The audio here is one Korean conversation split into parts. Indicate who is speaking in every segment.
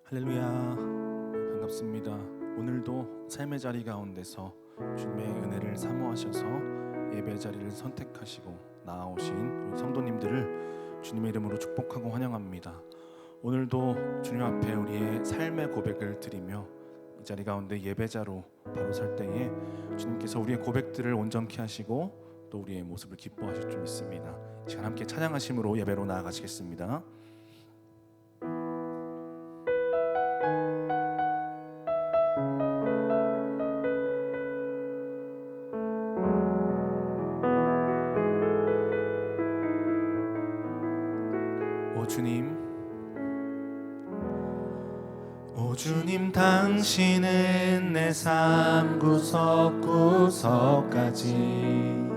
Speaker 1: 할렐루야. 반갑습니다. 오늘도 삶의 자리 가운데서 주님의 은혜를 사모하셔서 예배 자리를 선택하시고 나아오신 우리 성도님들을 주님의 이름으로 축복하고 환영합니다. 오늘도 주님 앞에 우리의 삶의 고백을 드리며 이 자리 가운데 예배자로 바로 설 때에 주님께서 우리의 고백들을 온전케 하시고 또 우리의 모습을 기뻐하실 줄 믿습니다. 이 시간 함께 찬양하심으로 예배로 나아가시겠습니다. 오 주님 당신은 내 삶 구석구석까지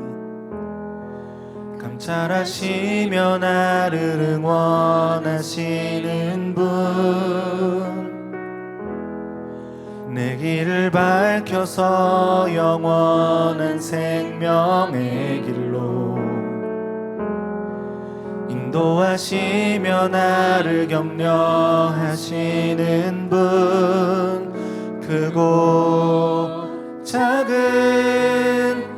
Speaker 1: 감찰하시며 나를 응원하시는 분, 내 길을 밝혀서 영원한 생명의 길로 인도하시며 나를 격려하시는 분, 크고 작은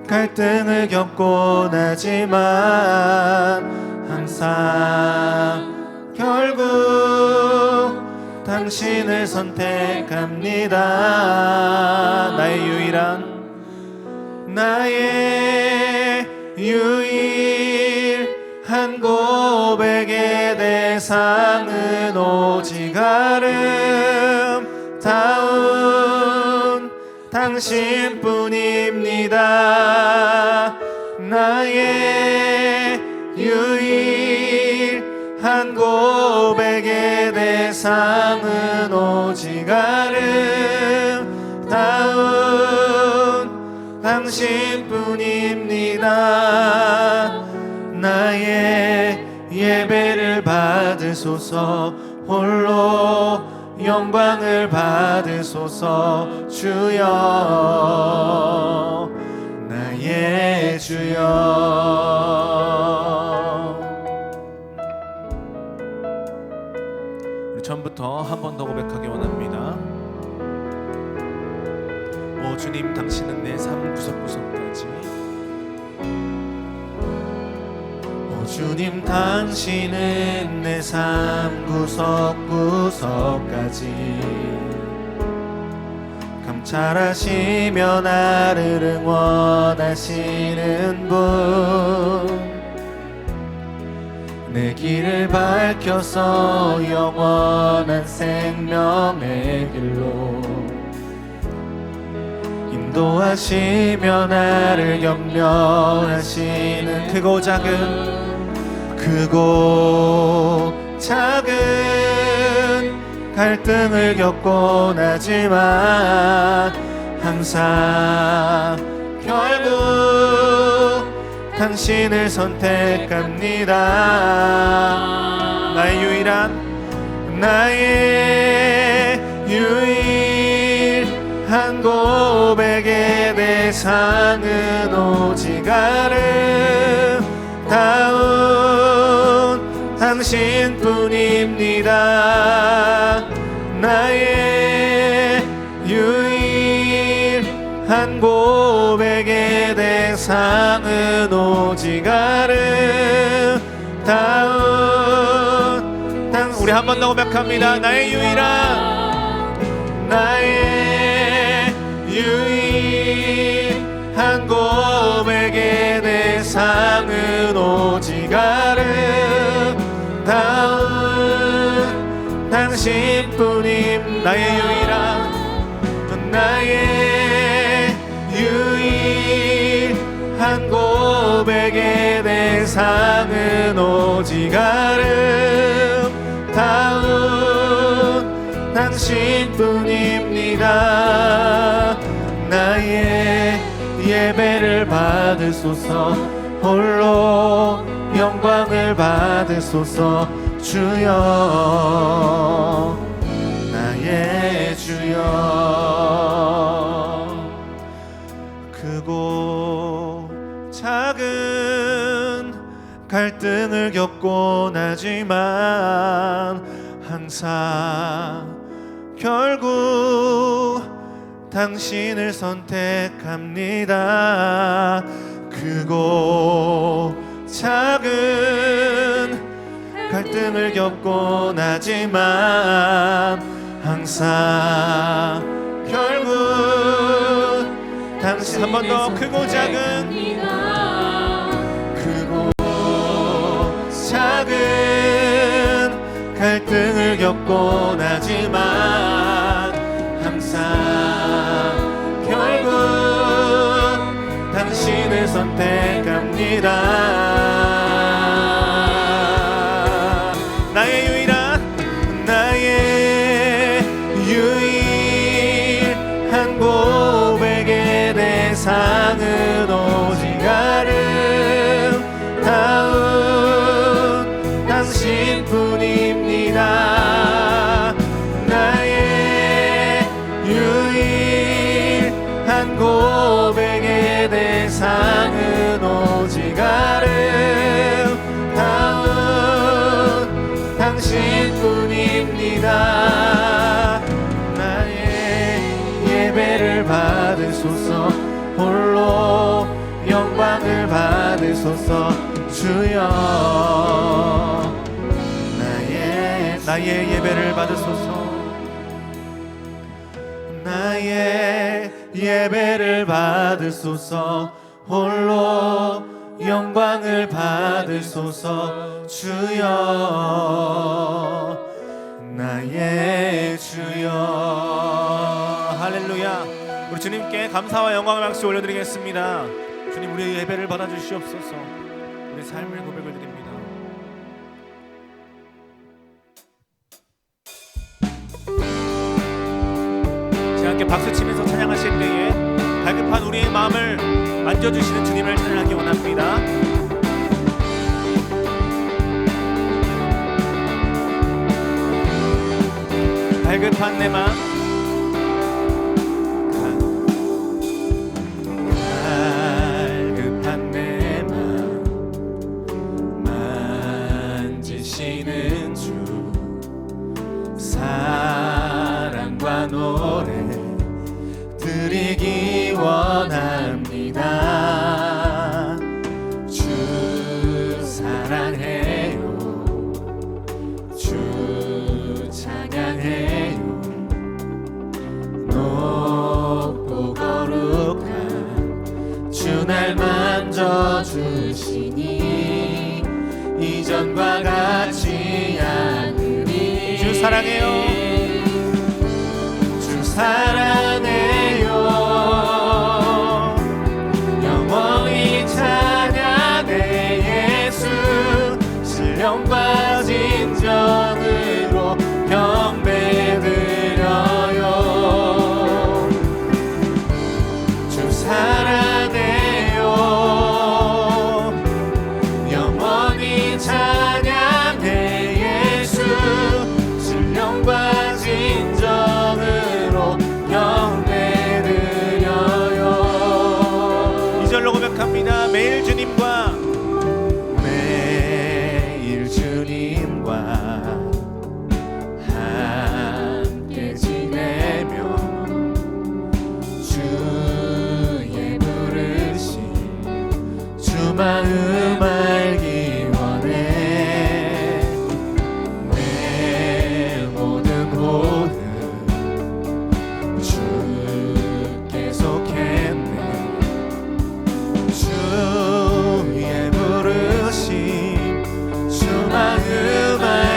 Speaker 1: 갈등을 겪곤 하지만 항상 결국 당신을 선택합니다. 나의 유일한 고백의 대상은 오직 아름다운 당신뿐입니다. 나의 유일한 고백의 대상은 오직 아름다운 당신뿐입니다. 나의 예배를 받으소서, 홀로 영광을 받으소서. 주여, 나의 주여. 우리 처음부터 한 번 더 고백하기 원합니다. 오 주님, 당신은 내 삶 구석구석까지, 오 주님 당신은 내 삶 구석구석까지 감찰하시며 나를 응원하시는 분, 내 길을 밝혀서 영원한 생명의 길로 인도하시며 나를 격려하시는 크고 작은 갈등을 겪곤 하지만 항상 결국 당신을 선택합니다. 나의 유일한 고백의 대상은 오직 아름다운 당신뿐입니다. 나의 유일한 고백의 대상은 오직 아름다운 우리 한 번 더 고백합니다. 나의 유일한 고백의 대상은 오직 아름다운 당신뿐임. 나의 유일한 고백의 대상은 오직 아름다운 당신뿐입니다. 나의 예배를 받으소서, 홀로 영광을 받으소서. 주여, 나의 주여. 크고 작은 갈등을 겪곤 하지만 항상 결국 당신을 선택합니다. 크고 작은 갈등을 겪곤 하지만 항상 결국 당신 한 번 더 크고 작은 갈등을 겪곤 하지만 항상 결국 당신을 선택합니다. 나의 유일한 고백의 대상은 오직 아름다운 당신뿐입니다. 나의 유일한 고백의 대상은 오직 아름다운 당신뿐입니다. 나의 예배를 받으소서, 홀로 영광을 받으소서. 주여 나의 예배를 받으소서. 나의 예배를 받으소서. 홀로 영광을 받으소서. 주여 나의 주여. 할렐루야. 우리 주님께 감사와 영광을 박수 올려드리겠습니다. 주님, 우리의 예배를 받아주시옵소서. 우리 삶을 고백을 드립니다. 함께 박수치면서 찬양하실 때에 갈급한 우리의 마음을 만져주시는 주님을 찬양하기 원합니다. 갈급한 내 마음, 갈급한 내 마음 만지시는 주, 사랑과 노래 드리기 원합니다. 주 사랑해요, 주 찬양해요. 높고 거룩한 주 날 만져주시니 이전과 같지 않으니. 주 사랑해요, 주 사랑해요. 영원히 찬양해 예수. 신령과 진정으로 경배드려요. 주 사랑해요. 영원히 찬양해 예수. 신령과 진정으로 경배드려요. 이절로 고백합니다. 매일 주님과 함께 지내며 주의 부르심 주 마음 알기 원해. 내 모든 호흡 주께 속했네. 주의 부르심 주 마음 알기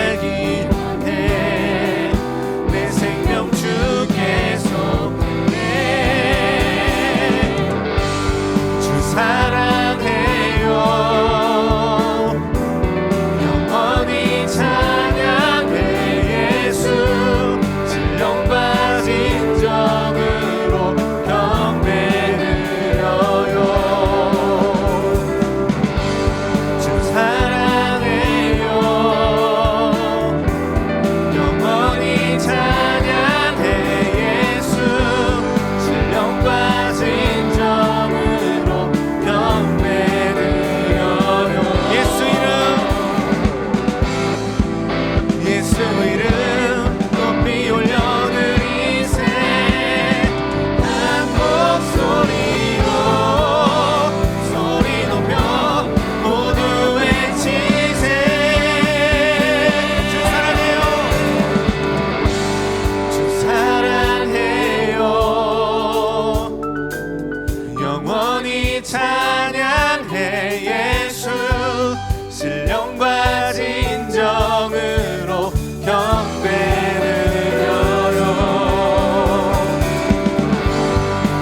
Speaker 1: 진정으로 경배드려요.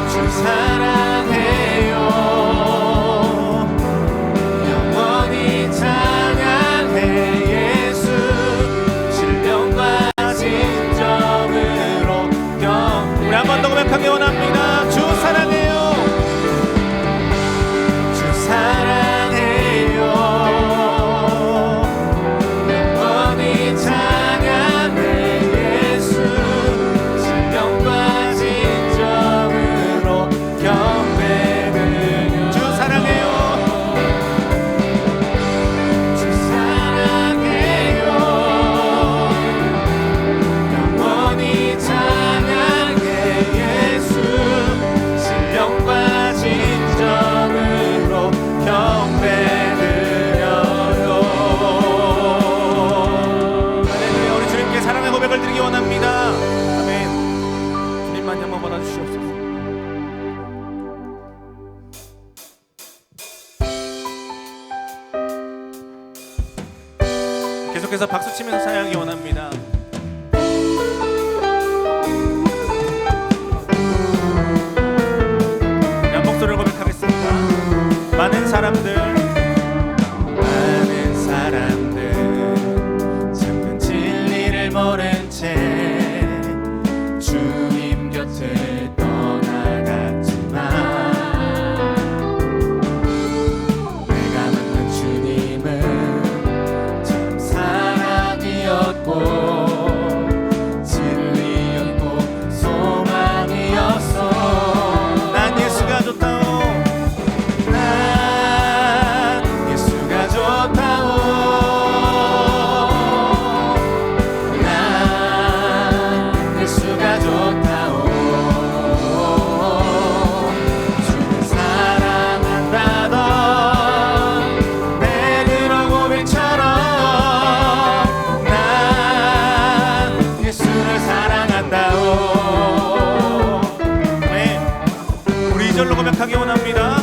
Speaker 1: 주 사랑해요. 영원히 찬양해. 예수 신령과 진정으로 우리 한 번 더 고백하기 원합니다. 주 사랑해요. 주 사랑해요. 영원히 찬양해. 예수 신령과 진정으로 경배드려. 주 사랑해요. 주 사랑해요. 영원히 찬양해. 예수 신령과 진정으로 경배드려요. 할렐루야. 우리 주님께 사랑의 고백을 드리기 원합니다. 아멘. 주님만 영광 받아주시옵소서. 계속해서 박수치면서 찬양하기 원합니다. 목소리를 고백하겠습니다. 많은 사람들 참된 진리를 모른 채 주님 곁을 떠나갔지만 내가 만난 주님은 참 사랑이었고 진리였고 소망이었어. 난 예수가 좋다오. 난 예수가 좋다오. 난 예수가 좋다오. 주를 사랑한다던 베드로 고백처럼 난 예수를 사랑한다오. 네, 우리 이절로 고백하기 원합니다.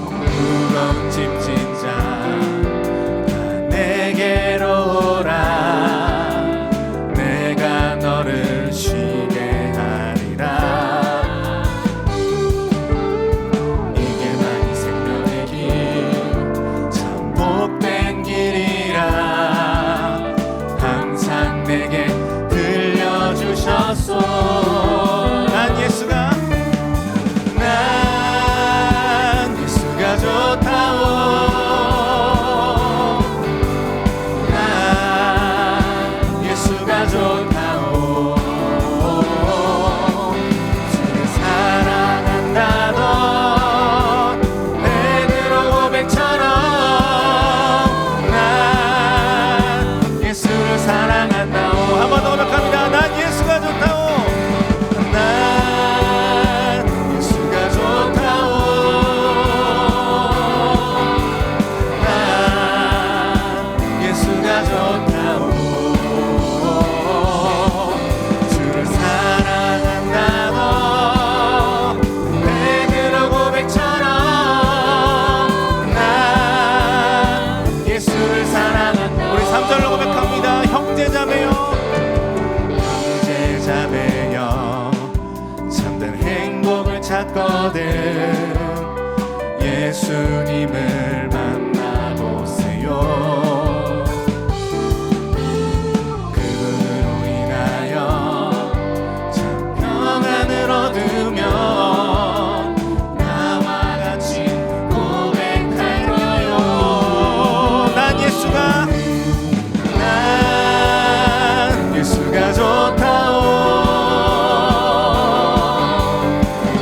Speaker 1: 무거운 짐진 자 다 내게로 오라. 내가 너를 쉬게 하리라. 이게만이 생명의 길 참 복된 길이라 항상 내게 들려주셨소. 난 예수가 좋다오. 난 예수가 좋다오. 주를 사랑한다던 베드로 고백처럼 난 예수를 사랑한다오. 한 번 더 고백합니다. 난 예수가 좋다오. 난 예수가 좋다오. 예수가 좋다오. 주를 사랑한다던 베드로 고백처럼 난 예수를 사랑한다. 우리 3절로 고백합니다. 형제자매여 형제자매여 참된 행복을 찾거든 예수님을 만나보세요. 그분으로 인하여 참 평안을 얻으며 나와 같이 고백할 거요. 난 예수가 좋다오.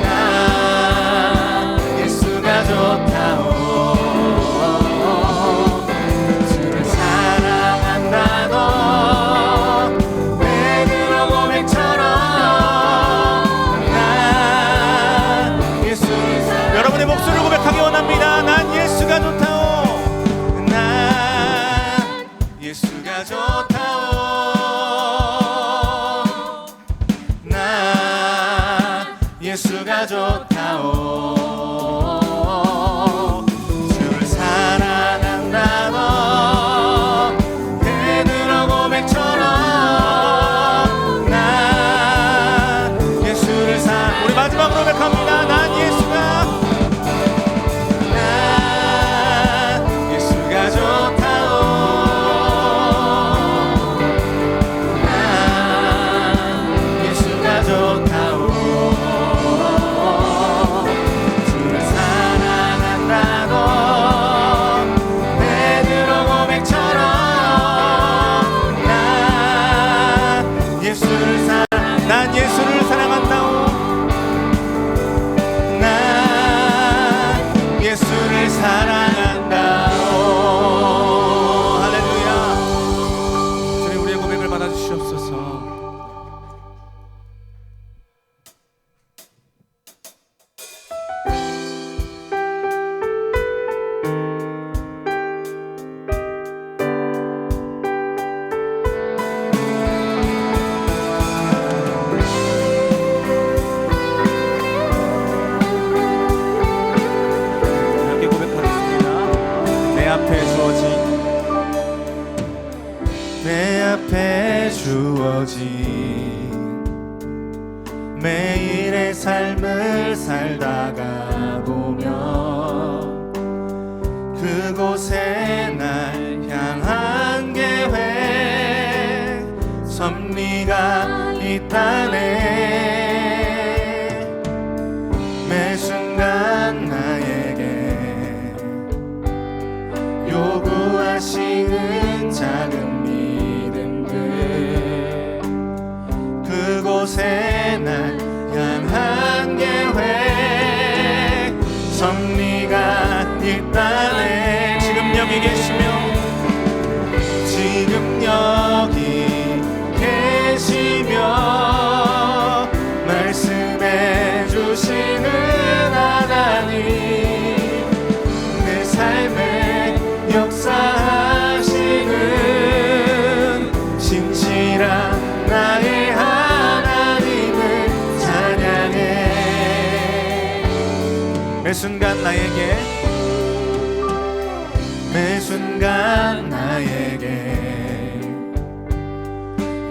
Speaker 1: 난 예수가 좋다오. 주를 사랑한다던 베드로 고백처럼 난 예수를 여러분의 목소리를 고백하기 원합니다. 난 예수가 좋다오. 난 예수가 좋다오. 난 예수가 좋다오. 주를 사랑한다던 내 앞에 주어진 매일의 삶을 살다가 보면 그곳에 날 향한 계획 섭리가 있다네. 매 순간 나에게 요구하시는 작은 믿음들 그곳에 날 향한 계획 섭리가 있다네. 지금 여기 계시며 지금 여기 계시며 말씀해 주시는 하나님 내 삶에 역사하시는 신실한 나의 하나님을 찬양해. 매 순간 나에게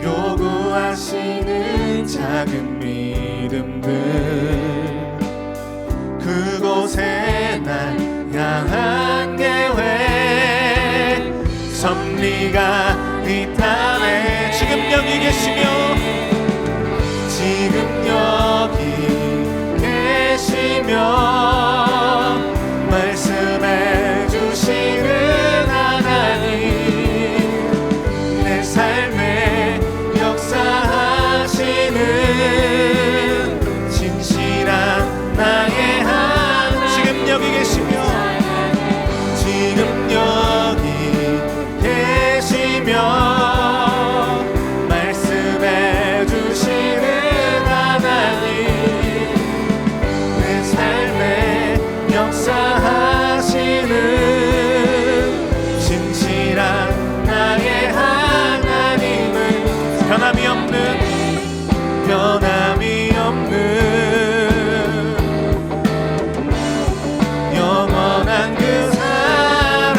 Speaker 1: 요구하시는 작은 믿음들 그곳에 날 향한 계획 섭리가 있다네. 지금 여기 계시며 말씀해 주시는 하나님 내 삶에 역사하시는 진실한 나의 하나님 지금 여기 계시며 말씀해 주시는 하나님 내 삶에 역사하시는 진실한 나의 하나님을 변함이 없는 영원한 그 사랑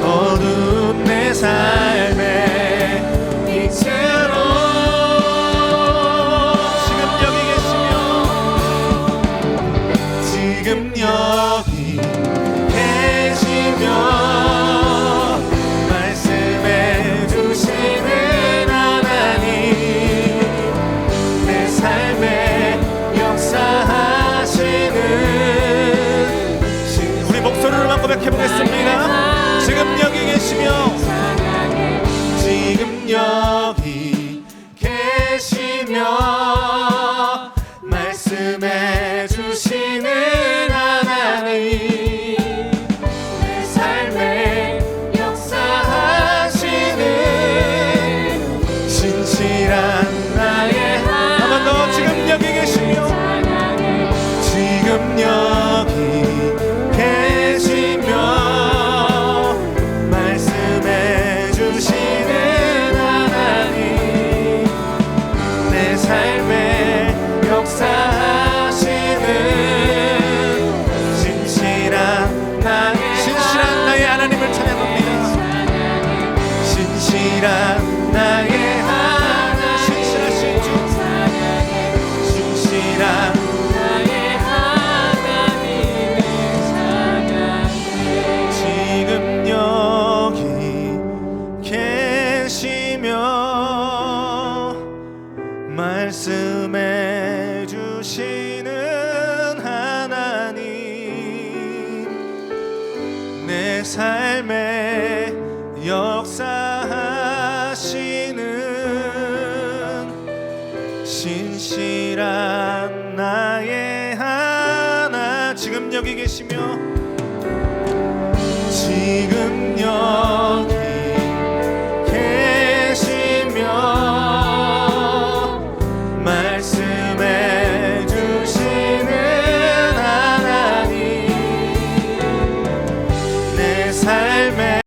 Speaker 1: 어두운 내 삶의 빛으로 지금 여기 계시며 말씀해 주시는 하나님 내 삶에 역사하시는 우리 목소리로만 고백해 보겠습니다. 지금 여기 계시며 말씀해 주시는 하나님 내 삶에 역사하시는 진실한 나의 한 번 더 지금 여기 계시며 말씀해 주시는 하나님 내 삶에 역사하시는 진실한 나의 하나님을 찬양합니다. 신실한 나의 하나님 신실하신 주 신실한 나의 하나님을 찬양해. 지금 여기 계시며 말씀해 주시는 하나님 내 삶에 역사하시는 신실한 나의 하나 지금 여기 계시며 말씀해 주시는 하나님 내 삶에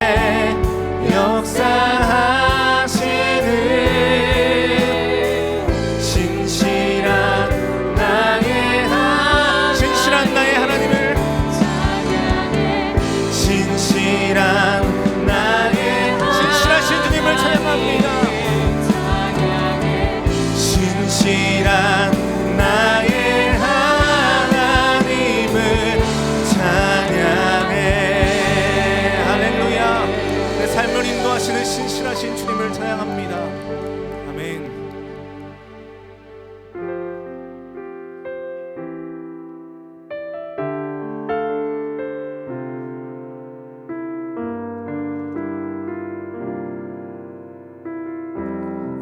Speaker 1: 역사하시는 신실한 나의 하나님을 내 삶을 인도하시는 신실하신 주님을 찬양합니다. 아멘.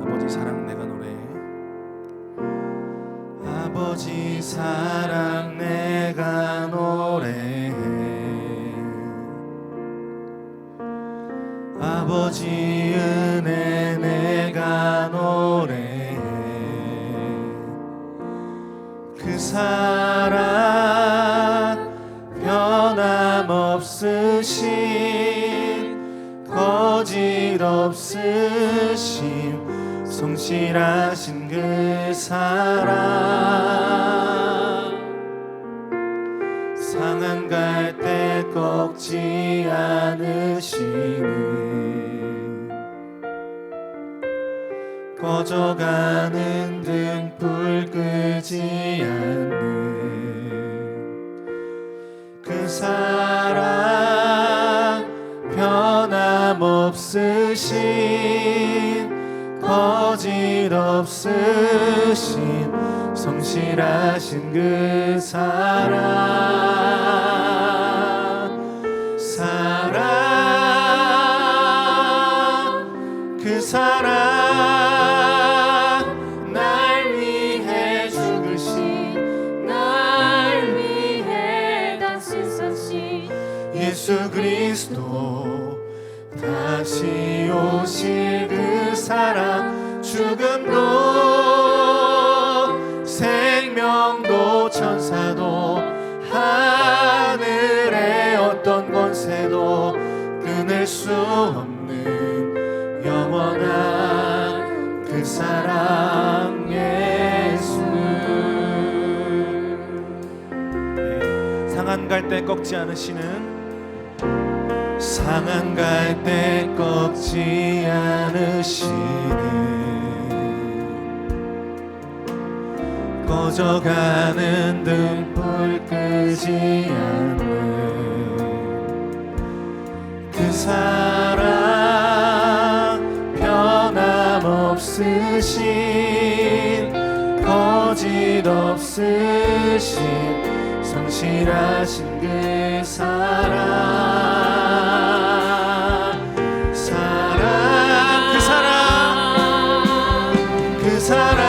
Speaker 1: 아버지 사랑 내가 노래해. 아버지 사랑 내가 노래해. 아버지 은혜 내가 노래해. 그 사랑 변함없으신 거짓 없으신 성실하신 그 사랑 상한 갈대 꺾지 않으시는 꺼져가는 등불 끄지 않는 그 사랑 변함없으신 거짓 없으신 성실하신 그 사랑 그 사랑 날 위해 죽으신
Speaker 2: 날 위해 다시 사신
Speaker 1: 예수 그리스도 다시 오실 그 사랑 죽음도 생명도 천사도 하늘의 어떤 권세도 끊을 수 없는 영원한 그 사랑 예수. 상한 갈대 꺾지 않으시는 상한 갈대 꺾지 않으시는 꺼져가는 등불 끄지 않는 그 사랑 변함없으신 거짓 없으신 성실하신 그 사랑 그 사랑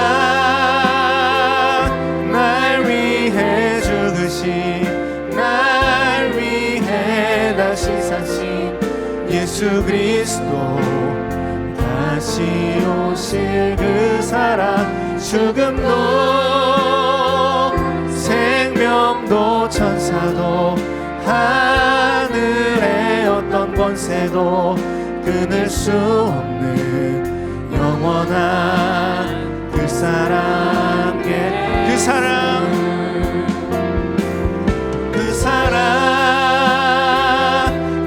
Speaker 1: 날 위해 죽으신 날 위해 다시 사신 예수 그리스도 다시 오실 그 사랑 죽음도 생명도 천사도 하늘의 어떤 권세도 끊을 수 없는 영원한 그 사랑의 그 사랑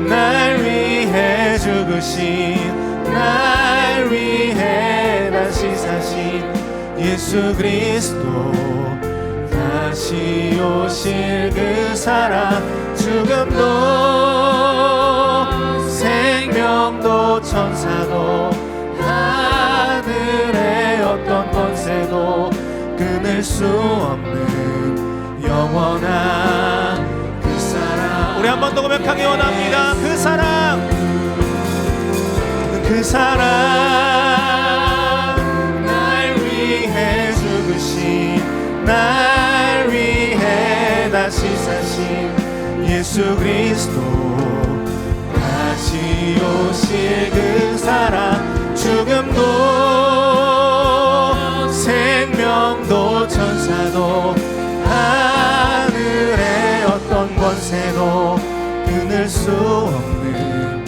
Speaker 1: 날 위해 죽으신 날 위해 다시 사신 예수 그리스도 다시 오실 그 사랑 죽음도 생명도 천사도 하늘의 어떤 권세도 끊을 수 없는 영원한 그 사랑. 우리 한 번 더 고백하기 원합니다. 그 사랑 날 위해 죽으신 날 위해 다시 사신 예수 그리스도 다시 오실 그 사랑 죽음도 생명도 천사도 하늘의 어떤 권세도 끊을 수 없는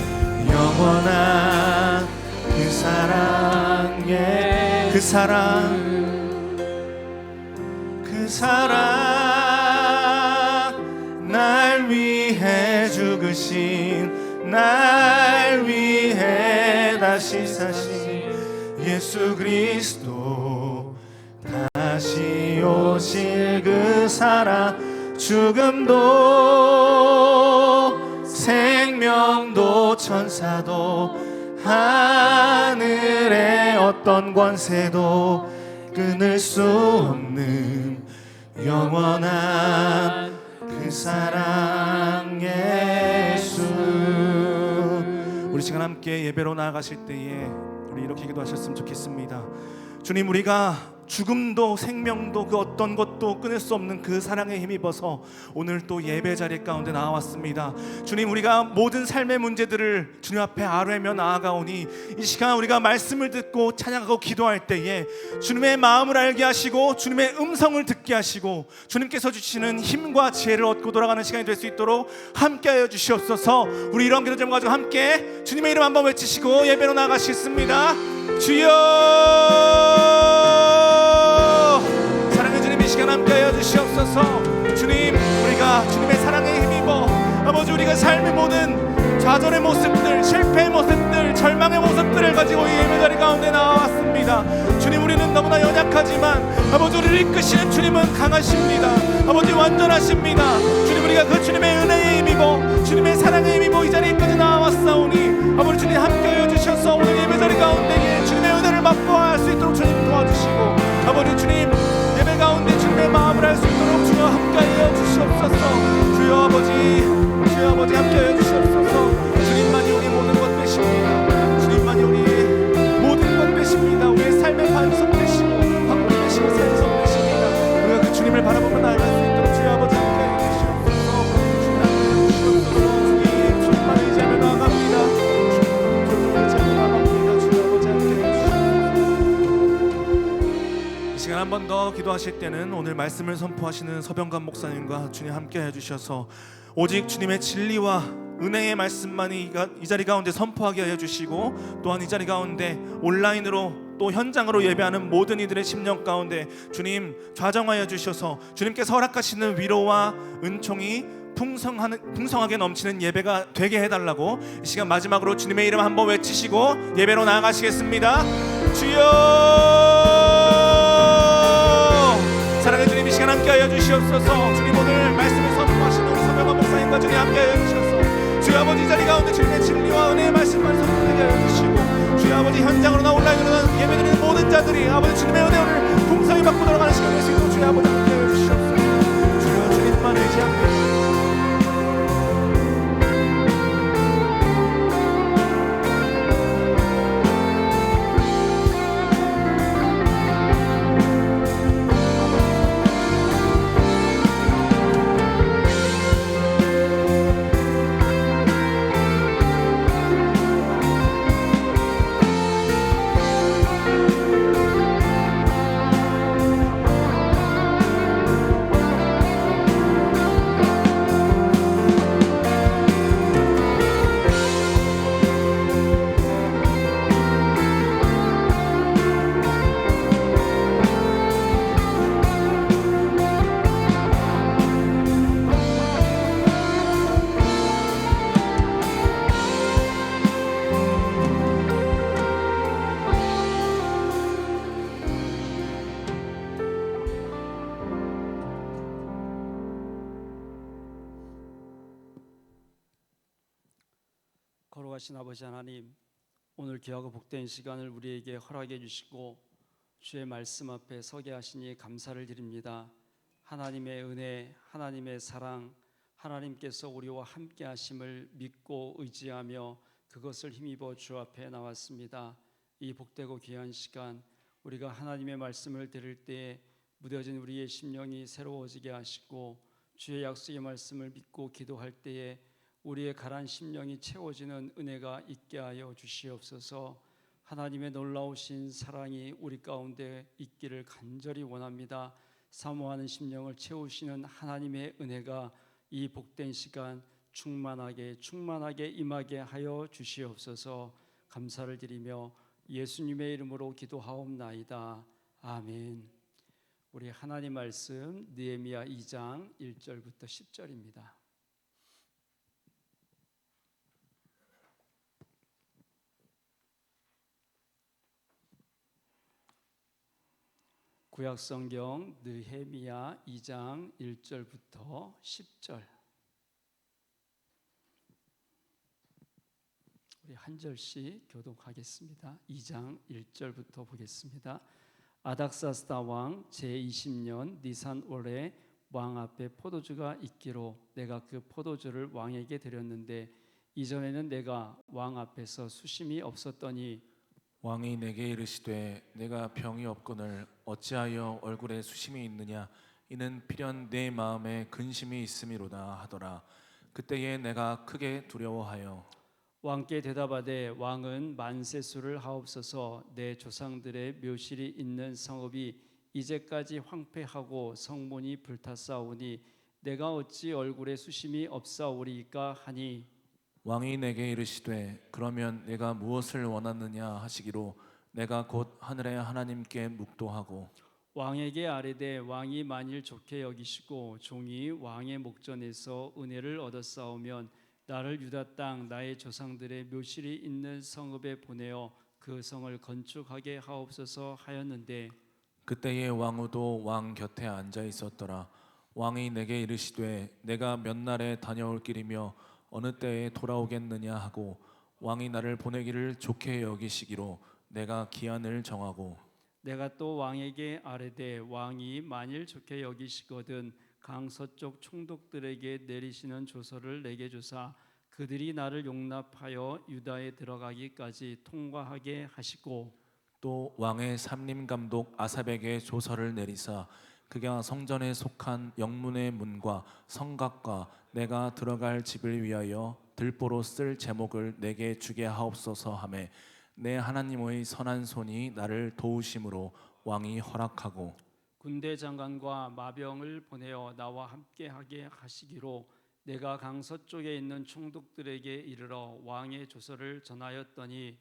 Speaker 1: 영원한 그 사랑의 그 사랑 날 위해 죽으신 날 위해 다시 사신 예수 그리스도 다시 오실 그 사랑 죽음도 생명도 천사도 하늘의 어떤 권세도 끊을 수 없는 영원한 그 사랑 예수. 우리 시간 함께 예배로 나아가실 때에 우리 이렇게 기도하셨으면 좋겠습니다. 주님, 우리가 죽음도 생명도 그 어떤 것도 끊을 수 없는 그 사랑에 힘입어서 오늘 또 예배 자리 가운데 나왔습니다. 주님, 우리가 모든 삶의 문제들을 주님 앞에 아뢰며 나아가오니 이 시간 우리가 말씀을 듣고 찬양하고 기도할 때에 주님의 마음을 알게 하시고 주님의 음성을 듣게 하시고 주님께서 주시는 힘과 지혜를 얻고 돌아가는 시간이 될 수 있도록 함께하여 주시옵소서. 우리 이런 기도 제목 가지고 함께 주님의 이름 한번 외치시고 예배로 나아가시겠습니다. 주여, 사랑의 주님, 이 시간 함께하여 주시옵소서. 주님, 우리가 주님의 사랑에 힘입어 아버지, 우리가 삶의 모든 좌절의 모습들, 실패의 모습들, 절망의 모습들을 가지고 이 예배자리 가운데 나왔습니다. 주님, 우리는 너무나 연약하지만 아버지, 우리를 이끄시는 주님은 강하십니다. 아버지, 완전하십니다. 주님, 우리가 그 주님의 은혜에 힘입어 주님의 사랑에 힘입어 이 자리까지 나왔사오니 아버지, 주님 함께하여 주셔서 오늘 예배자리 가운데에 주님의 은혜를 맛보아할 수 있도록 주님 도와주시고 아버지, 주님 예배 가운데 주님의 마음을 알 수 있도록 주여 함께하여 주시옵소서. 주여 아버지, 주여 아버지 함께하여 주시옵소서. 주님만이 우리 모든 것 되십니다. 주님만이 우리 모든 것 되십니다. 우리의 삶의 반석 되시고 방법 되시고 산성 되십니다. 우리가 그 주님을 바라보며 나아갈 수 있도록 주여 아버지 함께하여 주시옵소서. 주님 함께하여 주시옵소서. 주님, 주님만 의지하며 나아갑니다. 주님만 의지하며 나아갑니다. 주여 아버지 함께하여 주시옵소서. 이 시간 한 번 더 기도하실 때는 오늘 말씀을 선포하시는 서병관 목사님과 주님 함께해 주셔서 오직 주님의 진리와 은혜의 말씀만이 이 자리 가운데 선포하게 하여 주시고 또한 이 자리 가운데 온라인으로 또 현장으로 예배하는 모든 이들의 심령 가운데 주님 좌정하여 주셔서 주님께서 허락하시는 위로와 은총이 풍성하게 넘치는 예배가 되게 해달라고 이 시간 마지막으로 주님의 이름 한번 외치시고 예배로 나아가시겠습니다. 주여, 사랑의 주님, 이 시간 함께하여 주시옵소서. 주님, 오늘 말씀을 선포하시는 우리 서병관 목사님과 주님 함께하여 주셔서 주여 아버지, 이 자리 가운데 주님의 진리와 은혜의 말씀만 선포되게 하여 주시고 주여 아버지, 현장으로나 온라인으로나 예배드리는 모든 자들이 아버지 주님의 은혜를 풍성히 받고 돌아가는 시간이 될 수 있도록 주여 아버지 함께하여 주시옵소서. 주여 주님만 의지합니다.
Speaker 3: 거룩하신 아버지 하나님, 오늘 귀하고 복된 시간을 우리에게 허락해 주시고 주의 말씀 앞에 서게 하시니 감사를 드립니다. 하나님의 은혜, 하나님의 사랑, 하나님께서 우리와 함께 하심을 믿고 의지하며 그것을 힘입어 주 앞에 나왔습니다. 이 복되고 귀한 시간, 우리가 하나님의 말씀을 들을 때에 무뎌진 우리의 심령이 새로워지게 하시고 주의 약속의 말씀을 믿고 기도할 때에 우리의 가라앉은 심령이 채워지는 은혜가 있게 하여 주시옵소서. 하나님의 놀라우신 사랑이 우리 가운데 있기를 간절히 원합니다. 사모하는 심령을 채우시는 하나님의 은혜가 이 복된 시간 충만하게 임하게 하여 주시옵소서. 감사를 드리며 예수님의 이름으로 기도하옵나이다. 아멘. 우리 하나님 말씀 느헤미야 2장 1절부터 10절입니다. 구약성경 느헤미야 2장 1절부터 10절. 우리 한 절씩 교독하겠습니다. 2장 1절부터 보겠습니다. 아닥사스다 왕 제20년 니산 월에 왕 앞에 포도주가 있기로 내가 그 포도주를 왕에게 드렸는데 이전에는 내가 왕 앞에서 수심이 없었더니
Speaker 1: 왕이 내게 이르시되 내가 병이 없거늘 어찌하여 얼굴에 수심이 있느냐 이는 필연 내 마음에 근심이 있음이로다 하더라. 그때에 내가 크게 두려워하여
Speaker 3: 왕께 대답하되 왕은 만세수를 하옵소서. 내 조상들의 묘실이 있는 성읍이 이제까지 황폐하고 성문이 불탔사오니 내가 어찌 얼굴에 수심이 없사오리까 하니
Speaker 1: 왕이 내게 이르시되 그러면 내가 무엇을 원하느냐 하시기로 내가 곧 하늘의 하나님께 묵도하고
Speaker 3: 왕에게 아뢰되 왕이 만일 좋게 여기시고 종이 왕의 목전에서 은혜를 얻었사오면 나를 유다 땅 나의 조상들의 묘실이 있는 성읍에 보내어 그 성을 건축하게 하옵소서 하였는데
Speaker 1: 그때에 왕후도 왕 곁에 앉아 있었더라. 왕이 내게 이르시되 내가 몇 날에 다녀올 길이며 어느 때에 돌아오겠느냐 하고 왕이 나를 보내기를 좋게 여기시기로 내가 기한을 정하고
Speaker 3: 내가 또 왕에게 아뢰되 왕이 만일 좋게 여기시거든 강 서쪽 총독들에게 내리시는 조서를 내게 주사 그들이 나를 용납하여 유다에 들어가기까지 통과하게 하시고
Speaker 1: 또 왕의 삼림감독 아삽에게 조서를 내리사 그가 성전에 속한 영문의 문과 성곽과 내가 들어갈 집을 위하여 들보로 쓸 제목을 내게 주게 하옵소서 하매 내 하나님의 선한 손이 나를 도우심으로 왕이 허락하고
Speaker 3: 군대 장관과 마병을 보내어 나와 함께하게 하시기로 내가 강 서쪽에 있는 총독들에게 이르러 왕의 조서를 전하였더니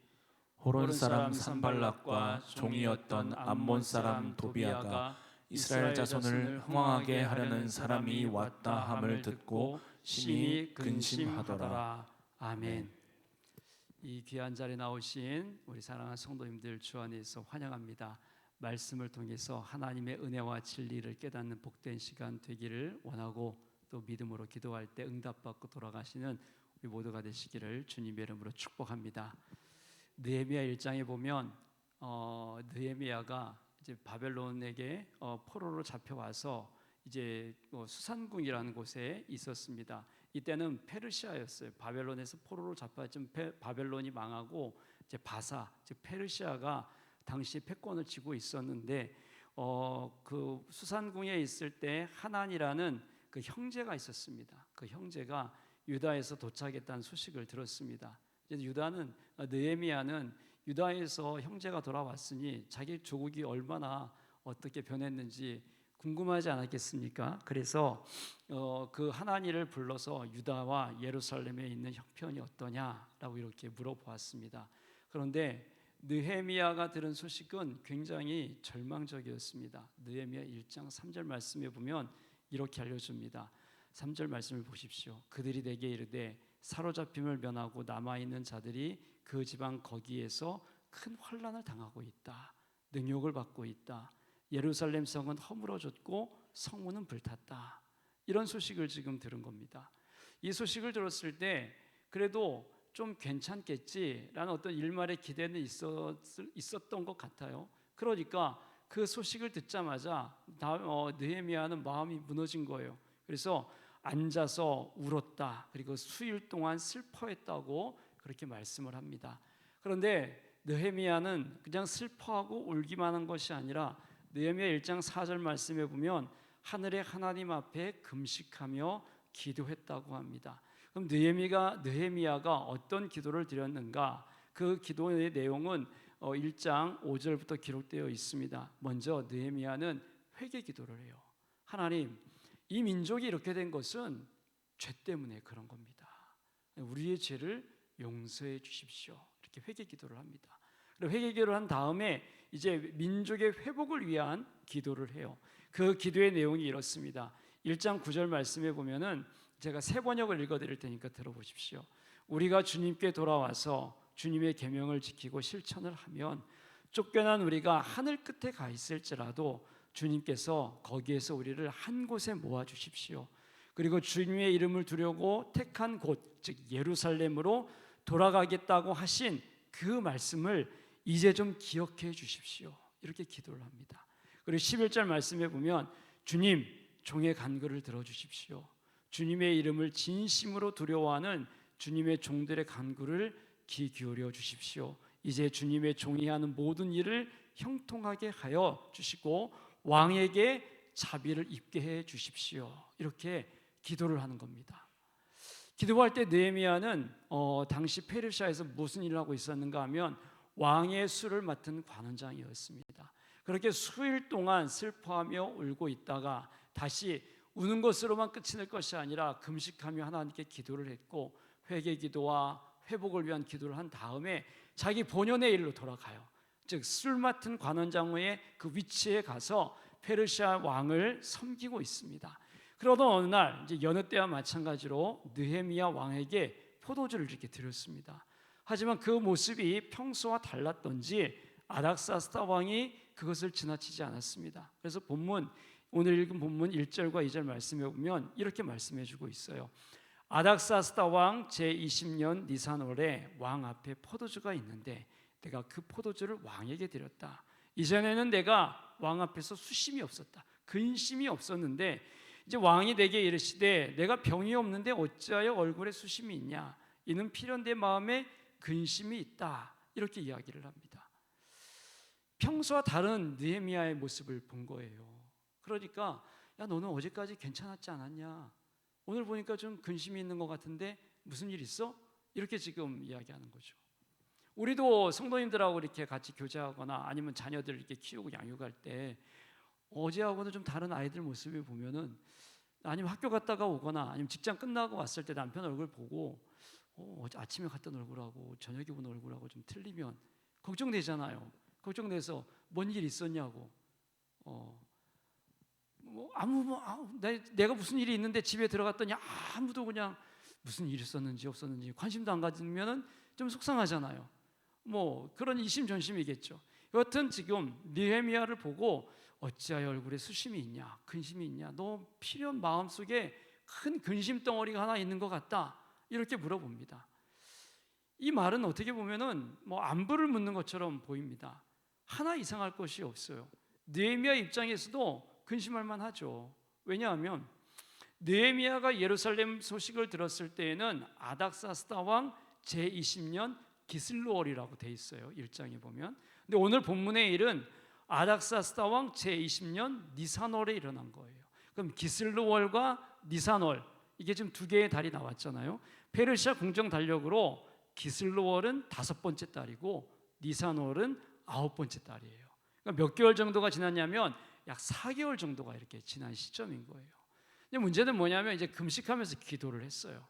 Speaker 1: 호론 사람 산발락과 종이었던 암몬 사람 도비아가 이스라엘 자손을 흥왕하게 하려는 사람이 왔다 함을 듣고 심히 근심하더라.
Speaker 3: 아멘. 이 귀한 자리에 나오신 우리 사랑하는 성도님들 주 안에서 환영합니다. 말씀을 통해서 하나님의 은혜와 진리를 깨닫는 복된 시간 되기를 원하고 또 믿음으로 기도할 때 응답받고 돌아가시는 우리 모두가 되시기를 주님의 이름으로 축복합니다. 느헤미야 1장에 보면 느헤미야가 이제 바벨론에게 포로로 잡혀와서 이제 수산궁이라는 곳에 있었습니다. 이때는 페르시아였어요. 바벨론에서 포로로 잡혀왔지만 바벨론이 망하고 이제 바사, 즉 페르시아가 당시 패권을 쥐고 있었는데 그 수산궁에 있을 때 하난이라는 그 형제가 있었습니다. 그 형제가 유다에서 도착했다는 소식을 들었습니다. 유다는 느헤미야는 유다에서 형제가 돌아왔으니 자기 조국이 얼마나 어떻게 변했는지 궁금하지 않았겠습니까? 그래서 그 하나니를 불러서 유다와 예루살렘에 있는 형편이 어떠냐라고 이렇게 물어보았습니다. 그런데 느헤미야가 들은 소식은 굉장히 절망적이었습니다. 느헤미야 1장 3절 말씀에 보면 이렇게 알려줍니다. 3절 말씀을 보십시오. 그들이 내게 이르되 사로잡힘을 면하고 남아있는 자들이 그 지방 거기에서 큰 환난을 당하고 있다. 능욕을 받고 있다. 예루살렘 성은 허물어졌고 성문은 불탔다. 이런 소식을 지금 들은 겁니다. 이 소식을 들었을 때 그래도 좀 괜찮겠지라는 어떤 일말의 기대는 있었던 것 같아요. 그러니까 그 소식을 듣자마자 느헤미야는 마음이 무너진 거예요. 그래서 앉아서 울었다. 그리고 수일 동안 슬퍼했다고 그렇게 말씀을 합니다. 그런데 느헤미야는 그냥 슬퍼하고 울기만 한 것이 아니라 느헤미야 1장 4절 말씀에 보면 하늘의 하나님 앞에 금식하며 기도했다고 합니다. 그럼 느헤미야가 어떤 기도를 드렸는가? 그 기도의 내용은 1장 5절부터 기록되어 있습니다. 먼저 느헤미야는 회개 기도를 해요. 하나님, 이 민족이 이렇게 된 것은 죄 때문에 그런 겁니다. 우리의 죄를 용서해 주십시오. 이렇게 회개 기도를 합니다. 그리고 회개 기도를 한 다음에 이제 민족의 회복을 위한 기도를 해요. 그 기도의 내용이 이렇습니다. 1장 9절 말씀에 보면은 제가 세 번역을 읽어드릴 테니까 들어보십시오. 우리가 주님께 돌아와서 주님의 계명을 지키고 실천을 하면 쫓겨난 우리가 하늘 끝에 가 있을지라도 주님께서 거기에서 우리를 한 곳에 모아 주십시오. 그리고 주님의 이름을 두려고 택한 곳, 즉 예루살렘으로 돌아가겠다고 하신 그 말씀을 이제 좀 기억해 주십시오. 이렇게 기도를 합니다. 그리고 11절 말씀에 보면 주님, 종의 간구를 들어주십시오. 주님의 이름을 진심으로 두려워하는 주님의 종들의 간구를 귀 기울여 주십시오. 이제 주님의 종이 하는 모든 일을 형통하게 하여 주시고 왕에게 자비를 입게 해 주십시오. 이렇게 기도를 하는 겁니다. 기도할 때 느헤미야는 당시 페르시아에서 무슨 일을 하고 있었는가 하면 왕의 수를 맡은 관원장이었습니다. 그렇게 수일 동안 슬퍼하며 울고 있다가 다시 우는 것으로만 끝이 날 것이 아니라 금식하며 하나님께 기도를 했고 회개 기도와 회복을 위한 기도를 한 다음에 자기 본연의 일로 돌아가요. 즉 술 맡은 관원장의 그 위치에 가서 페르시아 왕을 섬기고 있습니다. 그러던 어느 날 이제 여느 때와 마찬가지로 느헤미야 왕에게 포도주를 이렇게 드렸습니다. 하지만 그 모습이 평소와 달랐던지 아닥사스다 왕이 그것을 지나치지 않았습니다. 그래서 오늘 읽은 본문 1절과 2절 말씀에 보면 이렇게 말씀해 주고 있어요. 아닥사스다 왕 제20년 니산월에 왕 앞에 포도주가 있는데 내가 그 포도주를 왕에게 드렸다. 이전에는 내가 왕 앞에서 수심이 없었다. 근심이 없었는데 이제 왕이 내게 이르시되 내가 병이 없는데 어찌하여 얼굴에 수심이 있냐? 이는 필연된 마음에 근심이 있다. 이렇게 이야기를 합니다. 평소와 다른 느헤미야의 모습을 본 거예요. 그러니까 야 너는 어제까지 괜찮았지 않았냐? 오늘 보니까 좀 근심이 있는 것 같은데 무슨 일 있어? 이렇게 지금 이야기하는 거죠. 우리도 성도님들하고 이렇게 같이 교제하거나 아니면 자녀들 이렇게 키우고 양육할 때 어제하고는 좀 다른 아이들 모습을 보면은 아니면 학교 갔다가 오거나 아니면 직장 끝나고 왔을 때 남편 얼굴 보고 어제 아침에 갔던 얼굴하고 저녁에 본 얼굴하고 좀 틀리면 걱정되잖아요. 걱정돼서 뭔 일 있었냐고 내가 무슨 일이 있는데 집에 들어갔더니 아무도 그냥 무슨 일이 있었는지 없었는지 관심도 안 가지면은 좀 속상하잖아요. 그런 이심전심이겠죠. 여하튼 지금 느헤미야를 보고 어찌하여 얼굴에 수심이 있냐, 근심이 있냐, 너 필연 마음속에 큰 근심 덩어리가 하나 있는 것 같다. 이렇게 물어봅니다. 이 말은 어떻게 보면은 안부를 묻는 것처럼 보입니다. 하나 이상할 것이 없어요. 느헤미야 입장에서도 근심할 만하죠. 왜냐하면 느헤미야가 예루살렘 소식을 들었을 때에는 아닥사스다 왕 제20년 기슬로월이라고 돼 있어요. 1장에 보면. 근데 오늘 본문의 일은 아닥사스다 왕 제20년 니산월에 일어난 거예요. 그럼 기슬로월과 니산월 이게 지금 두 개의 달이 나왔잖아요. 페르시아 궁정 달력으로 기슬로월은 5번째 달이고 니산월은 9번째 달이에요. 그러니까 몇 개월 정도가 지났냐면 약 4개월 정도가 이렇게 지난 시점인 거예요. 근데 문제는 뭐냐면 이제 금식하면서 기도를 했어요.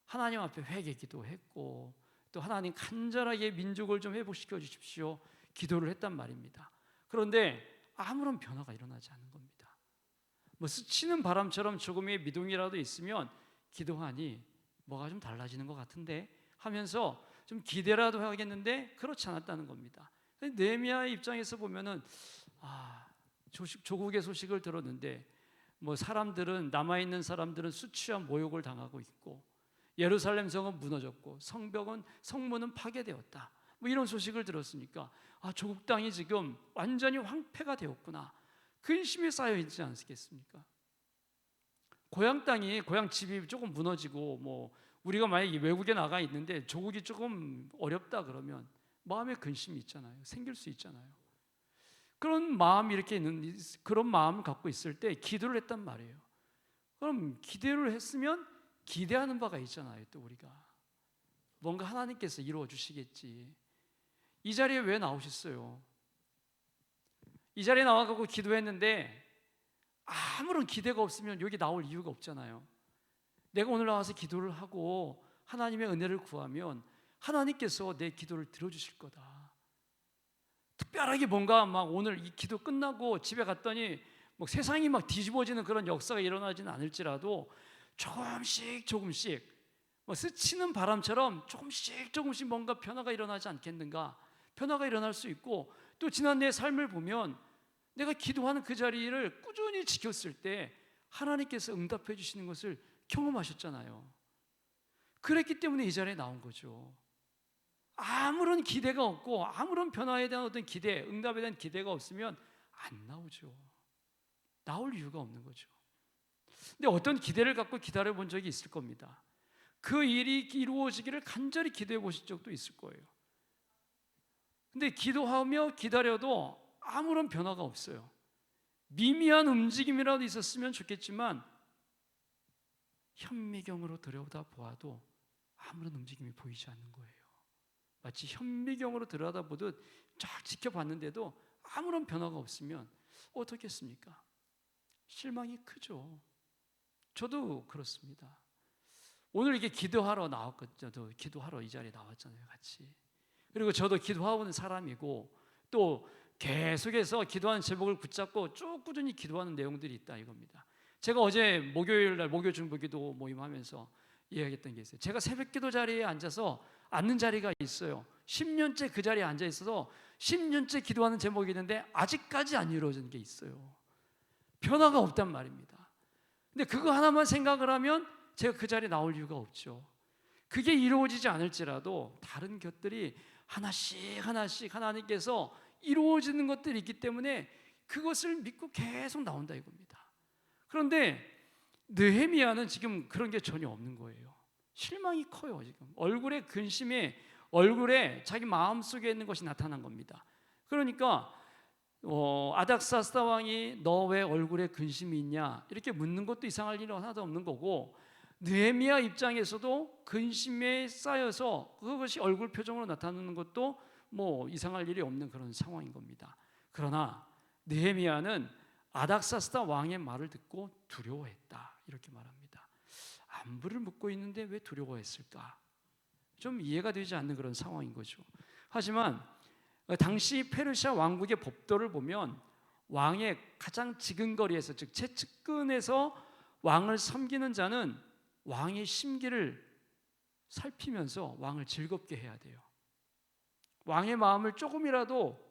Speaker 3: 하나님 앞에 회개 기도했고 또 하나님 간절하게 민족을 좀 회복시켜 주십시오. 기도를 했단 말입니다. 그런데 아무런 변화가 일어나지 않는 겁니다. 스치는 바람처럼 조금의 미동이라도 있으면 기도하니 뭐가 좀 달라지는 것 같은데 하면서 좀 기대라도 하겠는데 그렇지 않았다는 겁니다. 느헤미야의 입장에서 보면은 조국의 소식을 들었는데 사람들은 남아있는 사람들은 수치와 모욕을 당하고 있고 예루살렘 성은 무너졌고 성문은 파괴되었다. 이런 소식을 들었으니까 조국 땅이 지금 완전히 황폐가 되었구나. 근심이 쌓여 있지 않겠습니까? 고향 집이 조금 무너지고 우리가 만약에 외국에 나가 있는데 조국이 조금 어렵다 그러면 마음에 근심이 있잖아요. 생길 수 있잖아요. 그런 마음을 갖고 있을 때 기도를 했단 말이에요. 그럼 기도를 했으면 기대하는 바가 있잖아요. 또 우리가 뭔가 하나님께서 이루어 주시겠지. 이 자리에 왜 나오셨어요? 이 자리에 나와가지고 기도했는데 아무런 기대가 없으면 여기 나올 이유가 없잖아요. 내가 오늘 나와서 기도를 하고 하나님의 은혜를 구하면 하나님께서 내 기도를 들어주실 거다. 특별하게 뭔가 오늘 이 기도 끝나고 집에 갔더니 세상이 뒤집어지는 그런 역사가 일어나지는 않을지라도 조금씩 스치는 바람처럼 조금씩 뭔가 변화가 일어나지 않겠는가? 변화가 일어날 수 있고 또 지난 내 삶을 보면 내가 기도하는 그 자리를 꾸준히 지켰을 때 하나님께서 응답해 주시는 것을 경험하셨잖아요. 그랬기 때문에 이 자리에 나온 거죠. 아무런 기대가 없고 아무런 변화에 대한 어떤 기대, 응답에 대한 기대가 없으면 안 나오죠. 나올 이유가 없는 거죠. 근데 어떤 기대를 갖고 기다려 본 적이 있을 겁니다. 그 일이 이루어지기를 간절히 기도해 보실 적도 있을 거예요. 근데 기도하며 기다려도 아무런 변화가 없어요. 미미한 움직임이라도 있었으면 좋겠지만 현미경으로 들여다 보아도 아무런 움직임이 보이지 않는 거예요. 마치 현미경으로 들여다보듯 쫙 지켜봤는데도 아무런 변화가 없으면 어떻겠습니까? 실망이 크죠. 저도 그렇습니다. 오늘 이렇게 기도하러 나왔거든요. 저도 기도하러 이 자리에 나왔잖아요, 같이. 그리고 저도 기도하는 사람이고 또 계속해서 기도하는 제목을 붙잡고 쭉 꾸준히 기도하는 내용들이 있다 이겁니다. 제가 어제 목요일 날 목요 중보기도 모임하면서 이야기했던 게 있어요. 제가 새벽 기도 자리에 앉아서 앉는 자리가 있어요. 10년째 그 자리에 앉아 있어서 10년째 기도하는 제목이 있는데 아직까지 안 이루어진 게 있어요. 변화가 없단 말입니다. 근데 그거 하나만 생각을 하면 제가 그 자리에 나올 이유가 없죠. 그게 이루어지지 않을지라도 다른 것들이 하나씩 하나씩 하나님께서 이루어지는 것들이 있기 때문에 그것을 믿고 계속 나온다 이겁니다. 그런데 느헤미야는 지금 그런 게 전혀 없는 거예요. 실망이 커요. 지금 얼굴에 근심에 얼굴에 자기 마음속에 있는 것이 나타난 겁니다. 그러니까 아닥사스다 왕이 너 왜 얼굴에 근심이 있냐 이렇게 묻는 것도 이상할 일은 하나도 없는 거고, 느헤미야 입장에서도 근심에 쌓여서 그것이 얼굴 표정으로 나타나는 것도 뭐 이상할 일이 없는 그런 상황인 겁니다. 그러나 느헤미야는 아닥사스다 왕의 말을 듣고 두려워했다 이렇게 말합니다. 안부를 묻고 있는데 왜 두려워했을까? 좀 이해가 되지 않는 그런 상황인 거죠. 하지만 당시 페르시아 왕국의 법도를 보면 왕의 가장 지근거리에서 즉 최측근에서 왕을 섬기는 자는 왕의 심기를 살피면서 왕을 즐겁게 해야 돼요. 왕의 마음을 조금이라도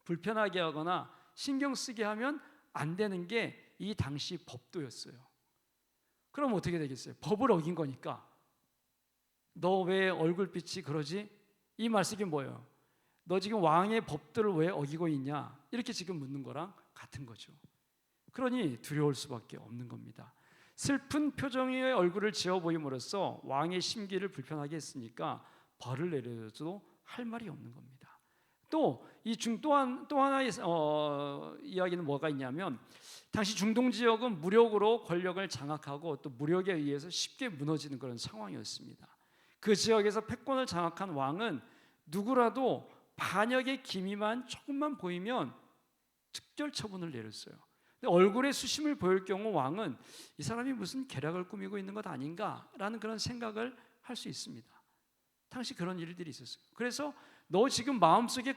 Speaker 3: 불편하게 하거나 신경 쓰게 하면 안 되는 게 이 당시 법도였어요. 그럼 어떻게 되겠어요? 법을 어긴 거니까 너 왜 얼굴빛이 그러지? 이 말씀이 뭐예요? 너 지금 왕의 법들을 왜 어기고 있냐? 이렇게 지금 묻는 거랑 같은 거죠. 그러니 두려울 수밖에 없는 겁니다. 슬픈 표정의 얼굴을 지어 보임으로써 왕의 심기를 불편하게 했으니까 벌을 내려줘도 할 말이 없는 겁니다. 또 하나의 이야기는 뭐가 있냐면 당시 중동 지역은 무력으로 권력을 장악하고 또 무력에 의해서 쉽게 무너지는 그런 상황이었습니다. 그 지역에서 패권을 장악한 왕은 누구라도 반역의 기미만 조금만 보이면 즉결 처분을 내렸어요. 근데 얼굴에 수심을 보일 경우 왕은 이 사람이 무슨 계략을 꾸미고 있는 것 아닌가라는 그런 생각을 할 수 있습니다. 당시 그런 일들이 있었어요. 그래서 너 지금 마음속에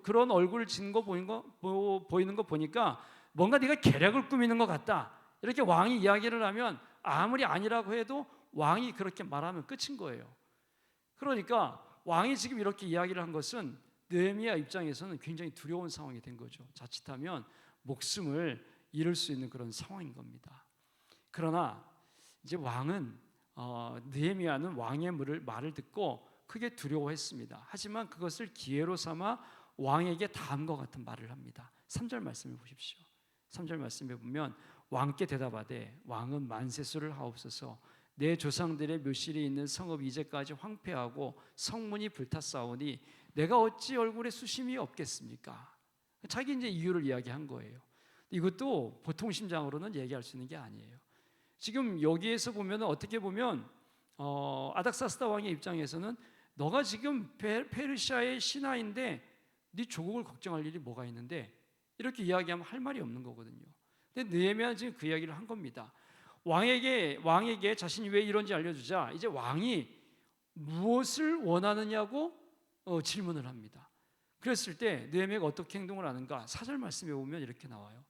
Speaker 3: 그런 얼굴을 짓는 거 보이는 거 보니까 뭔가 네가 계략을 꾸미는 것 같다. 이렇게 왕이 이야기를 하면 아무리 아니라고 해도 왕이 그렇게 말하면 끝인 거예요. 그러니까 왕이 지금 이렇게 이야기를 한 것은 느헤미야 입장에서는 굉장히 두려운 상황이 된 거죠. 자칫하면 목숨을 잃을 수 있는 그런 상황인 겁니다. 그러나 이제 왕은 느헤미야는 왕의 말을 듣고 크게 두려워했습니다. 하지만 그것을 기회로 삼아 왕에게 다음과 같은 말을 합니다. 3절 말씀을 보십시오. 3절 말씀에 보면 왕께 대답하되 왕은 만세수를 하옵소서. 내 조상들의 묘실이 있는 성읍이 이제까지 황폐하고 성문이 불탔사오니 내가 어찌 얼굴에 수심이 없겠습니까? 자기 이제 이유를 이야기한 거예요. 이것도 보통 심장으로는 얘기할 수 있는 게 아니에요. 지금 여기에서 보면 어떻게 보면 아닥사스다 왕의 입장에서는 너가 지금 페르시아의 신하인데 네 조국을 걱정할 일이 뭐가 있는데 이렇게 이야기하면 할 말이 없는 거거든요. 근데 느헤미야는 지금 그 이야기를 한 겁니다. 왕에게 자신이 왜 이런지 알려주자 이제 왕이 무엇을 원하느냐고 질문을 합니다. 그랬을 때 느헤미야가 어떻게 행동을 하는가? 4절 말씀에 보면 이렇게 나와요.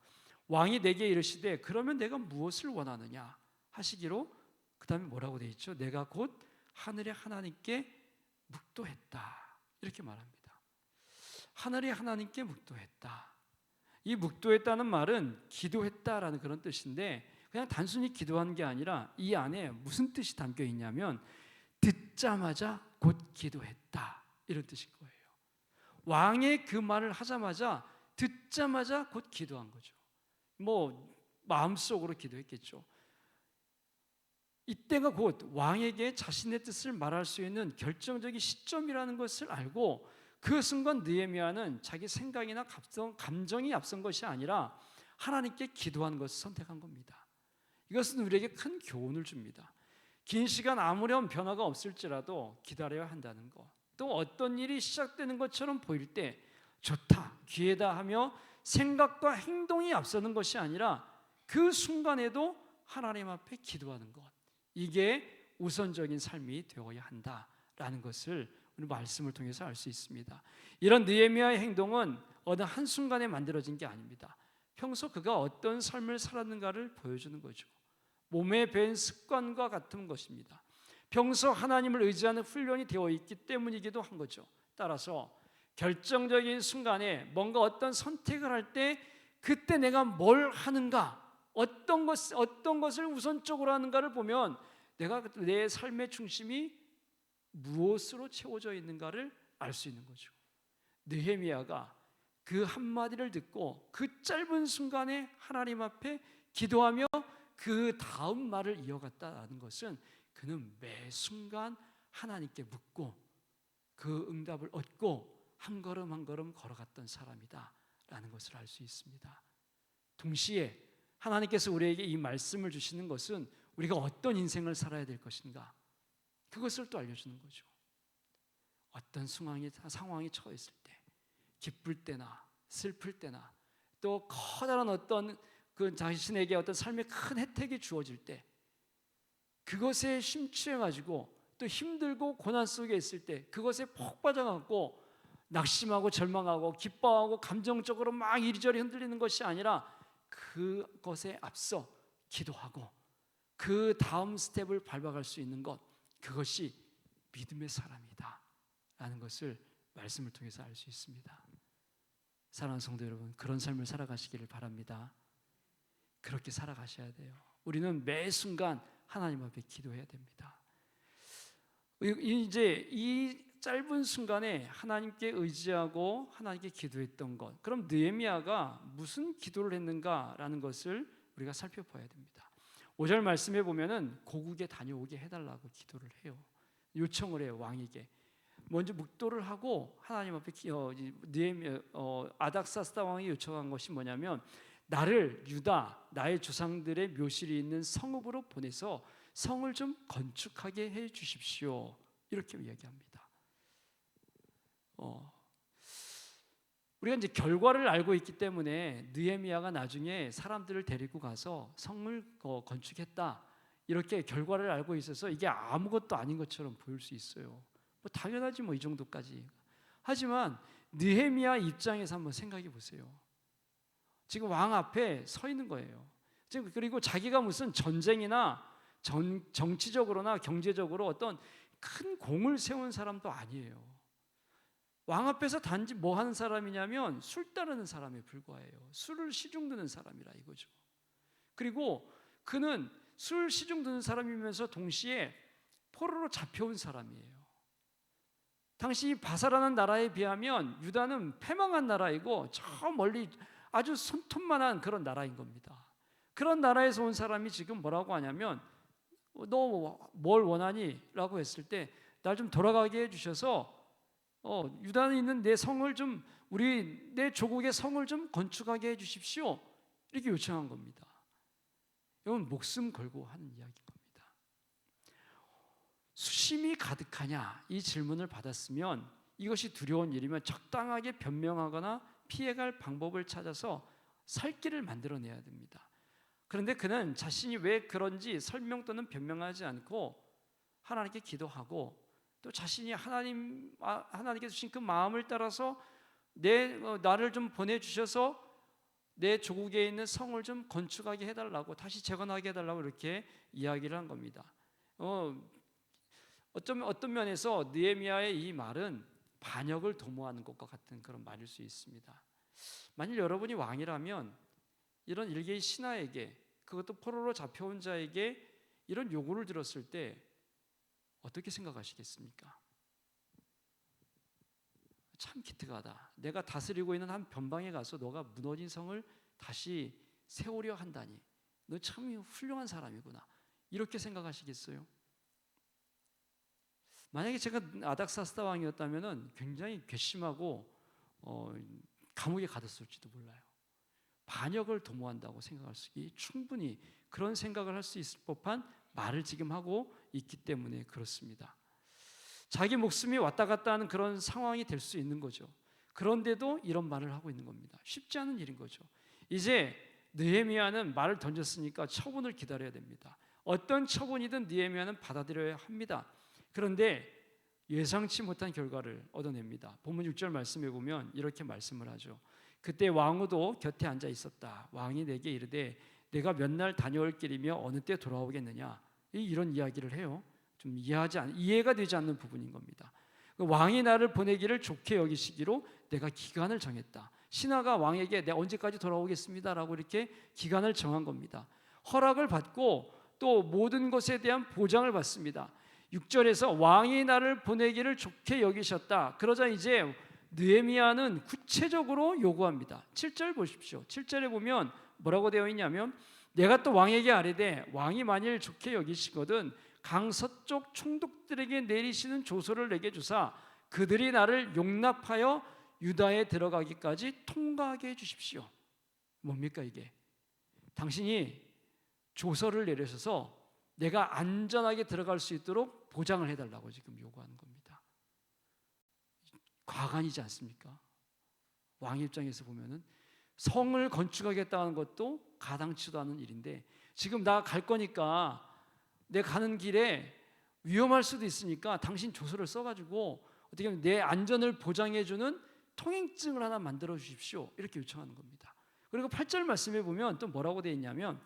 Speaker 3: 왕이 내게 이르시되 그러면 내가 무엇을 원하느냐 하시기로 그 다음에 뭐라고 되어 있죠? 내가 곧 하늘의 하나님께 묵도했다 이렇게 말합니다. 하늘의 하나님께 묵도했다. 이 묵도했다는 말은 기도했다라는 그런 뜻인데 그냥 단순히 기도한 게 아니라 이 안에 무슨 뜻이 담겨 있냐면 듣자마자 곧 기도했다 이런 뜻인 거예요. 왕의 그 말을 하자마자 듣자마자 곧 기도한 거죠. 뭐 마음속으로 기도했겠죠. 이때가 곧 왕에게 자신의 뜻을 말할 수 있는 결정적인 시점이라는 것을 알고 그 순간 느헤미야는 자기 생각이나 감정이 앞선 것이 아니라 하나님께 기도하는 것을 선택한 겁니다. 이것은 우리에게 큰 교훈을 줍니다. 긴 시간 아무런 변화가 없을지라도 기다려야 한다는 것, 또 어떤 일이 시작되는 것처럼 보일 때 좋다, 기회다 하며 생각과 행동이 앞서는 것이 아니라 그 순간에도 하나님 앞에 기도하는 것, 이게 우선적인 삶이 되어야 한다라는 것을 오늘 말씀을 통해서 알 수 있습니다. 이런 느헤미야의 행동은 어느 한순간에 만들어진 게 아닙니다. 평소 그가 어떤 삶을 살았는가를 보여주는 거죠. 몸에 밴 습관과 같은 것입니다. 평소 하나님을 의지하는 훈련이 되어 있기 때문이기도 한 거죠. 따라서 결정적인 순간에 뭔가 어떤 선택을 할 때 그때 내가 뭘 하는가, 어떤 것을 우선적으로 하는가를 보면 내가 내 삶의 중심이 무엇으로 채워져 있는가를 알 수 있는 거죠. 느헤미야가 그 한마디를 듣고 그 짧은 순간에 하나님 앞에 기도하며 그 다음 말을 이어갔다는 것은 그는 매 순간 하나님께 묻고 그 응답을 얻고 한 걸음 한 걸음 걸어갔던 사람이다라는 것을 알 수 있습니다. 동시에 하나님께서 우리에게 이 말씀을 주시는 것은 우리가 어떤 인생을 살아야 될 것인가, 그것을 또 알려주는 거죠. 어떤 상황이 처했을 때, 기쁠 때나 슬플 때나 또 커다란 어떤 그 자신에게 어떤 삶의 큰 혜택이 주어질 때 그것에 심취해가지고 또 힘들고 고난 속에 있을 때 그것에 폭 빠져갖고 낙심하고 절망하고 기뻐하고 감정적으로 막 이리저리 흔들리는 것이 아니라 그것에 앞서 기도하고 그 다음 스텝을 밟아갈 수 있는 것, 그것이 믿음의 사람이다 라는 것을 말씀을 통해서 알 수 있습니다. 사랑하는 성도 여러분, 그런 삶을 살아가시기를 바랍니다. 그렇게 살아가셔야 돼요. 우리는 매 순간 하나님 앞에 기도해야 됩니다. 이제 이 짧은 순간에 하나님께 의지하고 하나님께 기도했던 것, 그럼 느헤미야가 무슨 기도를 했는가라는 것을 우리가 살펴봐야 됩니다. 5절 말씀에 보면은 고국에 다녀오게 해달라고 기도를 해요. 요청을 해요, 왕에게. 먼저 묵도를 하고 하나님 앞에 아닥사스다 왕이 요청한 것이 뭐냐면, 나를 유다 나의 조상들의 묘실이 있는 성읍으로 보내서 성을 좀 건축하게 해 주십시오, 이렇게 이야기합니다. 우리가 이제 결과를 알고 있기 때문에 느헤미야가 나중에 사람들을 데리고 가서 성을 건축했다, 이렇게 결과를 알고 있어서 이게 아무것도 아닌 것처럼 보일 수 있어요. 뭐 당연하지 뭐 이 정도까지. 하지만 느헤미야 입장에서 한번 생각해 보세요. 지금 왕 앞에 서 있는 거예요. 지금 그리고 자기가 무슨 전쟁이나 정치적으로나 경제적으로 어떤 큰 공을 세운 사람도 아니에요. 왕 앞에서 단지 뭐 하는 사람이냐면 술 따르는 사람에 불과해요. 술을 시중 드는 사람이라 이거죠. 그리고 그는 술 시중 드는 사람이면서 동시에 포로로 잡혀온 사람이에요. 당시 바사라는 나라에 비하면 유다는 패망한 나라이고 저 멀리 아주 손톱만한 그런 나라인 겁니다. 그런 나라에서 온 사람이 지금 뭐라고 하냐면, 너 뭘 원하니? 라고 했을 때 날 좀 돌아가게 해주셔서 유다에 있는 내 성을 좀, 내 조국의 성을 좀 건축하게 해주십시오, 이렇게 요청한 겁니다. 이건 목숨 걸고 하는 이야기인 겁니다. 수심이 가득하냐, 이 질문을 받았으면 이것이 두려운 일이면 적당하게 변명하거나 피해갈 방법을 찾아서 살 길을 만들어내야 됩니다. 그런데 그는 자신이 왜 그런지 설명 또는 변명하지 않고 하나님께 기도하고 또 자신이 하나님께서 주신 그 마음을 따라서 나를 좀 보내주셔서 내 조국에 있는 성을 좀 건축하게 해달라고, 다시 재건하게 해달라고 이렇게 이야기를 한 겁니다. 어떤 면에서 느헤미야의 이 말은 반역을 도모하는 것과 같은 그런 말일 수 있습니다. 만일 여러분이 왕이라면 이런 일개의 신하에게, 그것도 포로로 잡혀온 자에게 이런 요구를 들었을 때 어떻게 생각하시겠습니까? 참 기특하다. 내가 다스리고 있는 한 변방에 가서 너가 무너진 성을 다시 세우려 한다니. 너 참 훌륭한 사람이구나. 이렇게 생각하시겠어요? 만약에 제가 아닥사스다 왕이었다면 굉장히 괘씸하고 감옥에 가뒀을지도 몰라요. 반역을 도모한다고 생각할 수 있기 충분히 그런 생각을 할 수 있을 법한 말을 지금 하고 있기 때문에 그렇습니다. 자기 목숨이 왔다 갔다 하는 그런 상황이 될 수 있는 거죠. 그런데도 이런 말을 하고 있는 겁니다. 쉽지 않은 일인 거죠. 이제 느헤미야는 말을 던졌으니까 처분을 기다려야 됩니다. 어떤 처분이든 느헤미야는 받아들여야 합니다. 그런데 예상치 못한 결과를 얻어냅니다. 본문 6절 말씀에 보면 이렇게 말씀을 하죠. 그때 왕후도 곁에 앉아 있었다. 왕이 내게 이르되 내가 몇 날 다녀올 길이며 어느 때 돌아오겠느냐. 이런 이야기를 해요. 좀 이해가 되지 않는 부분인 겁니다. 왕이 나를 보내기를 좋게 여기시기로 내가 기간을 정했다. 신하가 왕에게 내가 언제까지 돌아오겠습니다라고 이렇게 기간을 정한 겁니다. 허락을 받고 또 모든 것에 대한 보장을 받습니다. 6절에서 왕이 나를 보내기를 좋게 여기셨다. 그러자 이제 느헤미야는 구체적으로 요구합니다. 7절 보십시오. 7절에 보면 뭐라고 되어 있냐면 내가 또 왕에게 아뢰되 왕이 만일 좋게 여기시거든 강 서쪽 총독들에게 내리시는 조서를 내게 주사 그들이 나를 용납하여 유다에 들어가기까지 통과하게 해주십시오. 뭡니까 이게? 당신이 조서를 내리셔서 내가 안전하게 들어갈 수 있도록 보장을 해달라고 지금 요구하는 겁니다. 과간이지 않습니까? 왕 입장에서 보면은 성을 건축하겠다는 것도 가당치도 않은 일인데 지금 나 갈 거니까 내 가는 길에 위험할 수도 있으니까 당신 조서를 써가지고 어떻게 하면 내 안전을 보장해주는 통행증을 하나 만들어 주십시오. 이렇게 요청하는 겁니다. 그리고 8절 말씀에 보면 또 뭐라고 되어 있냐면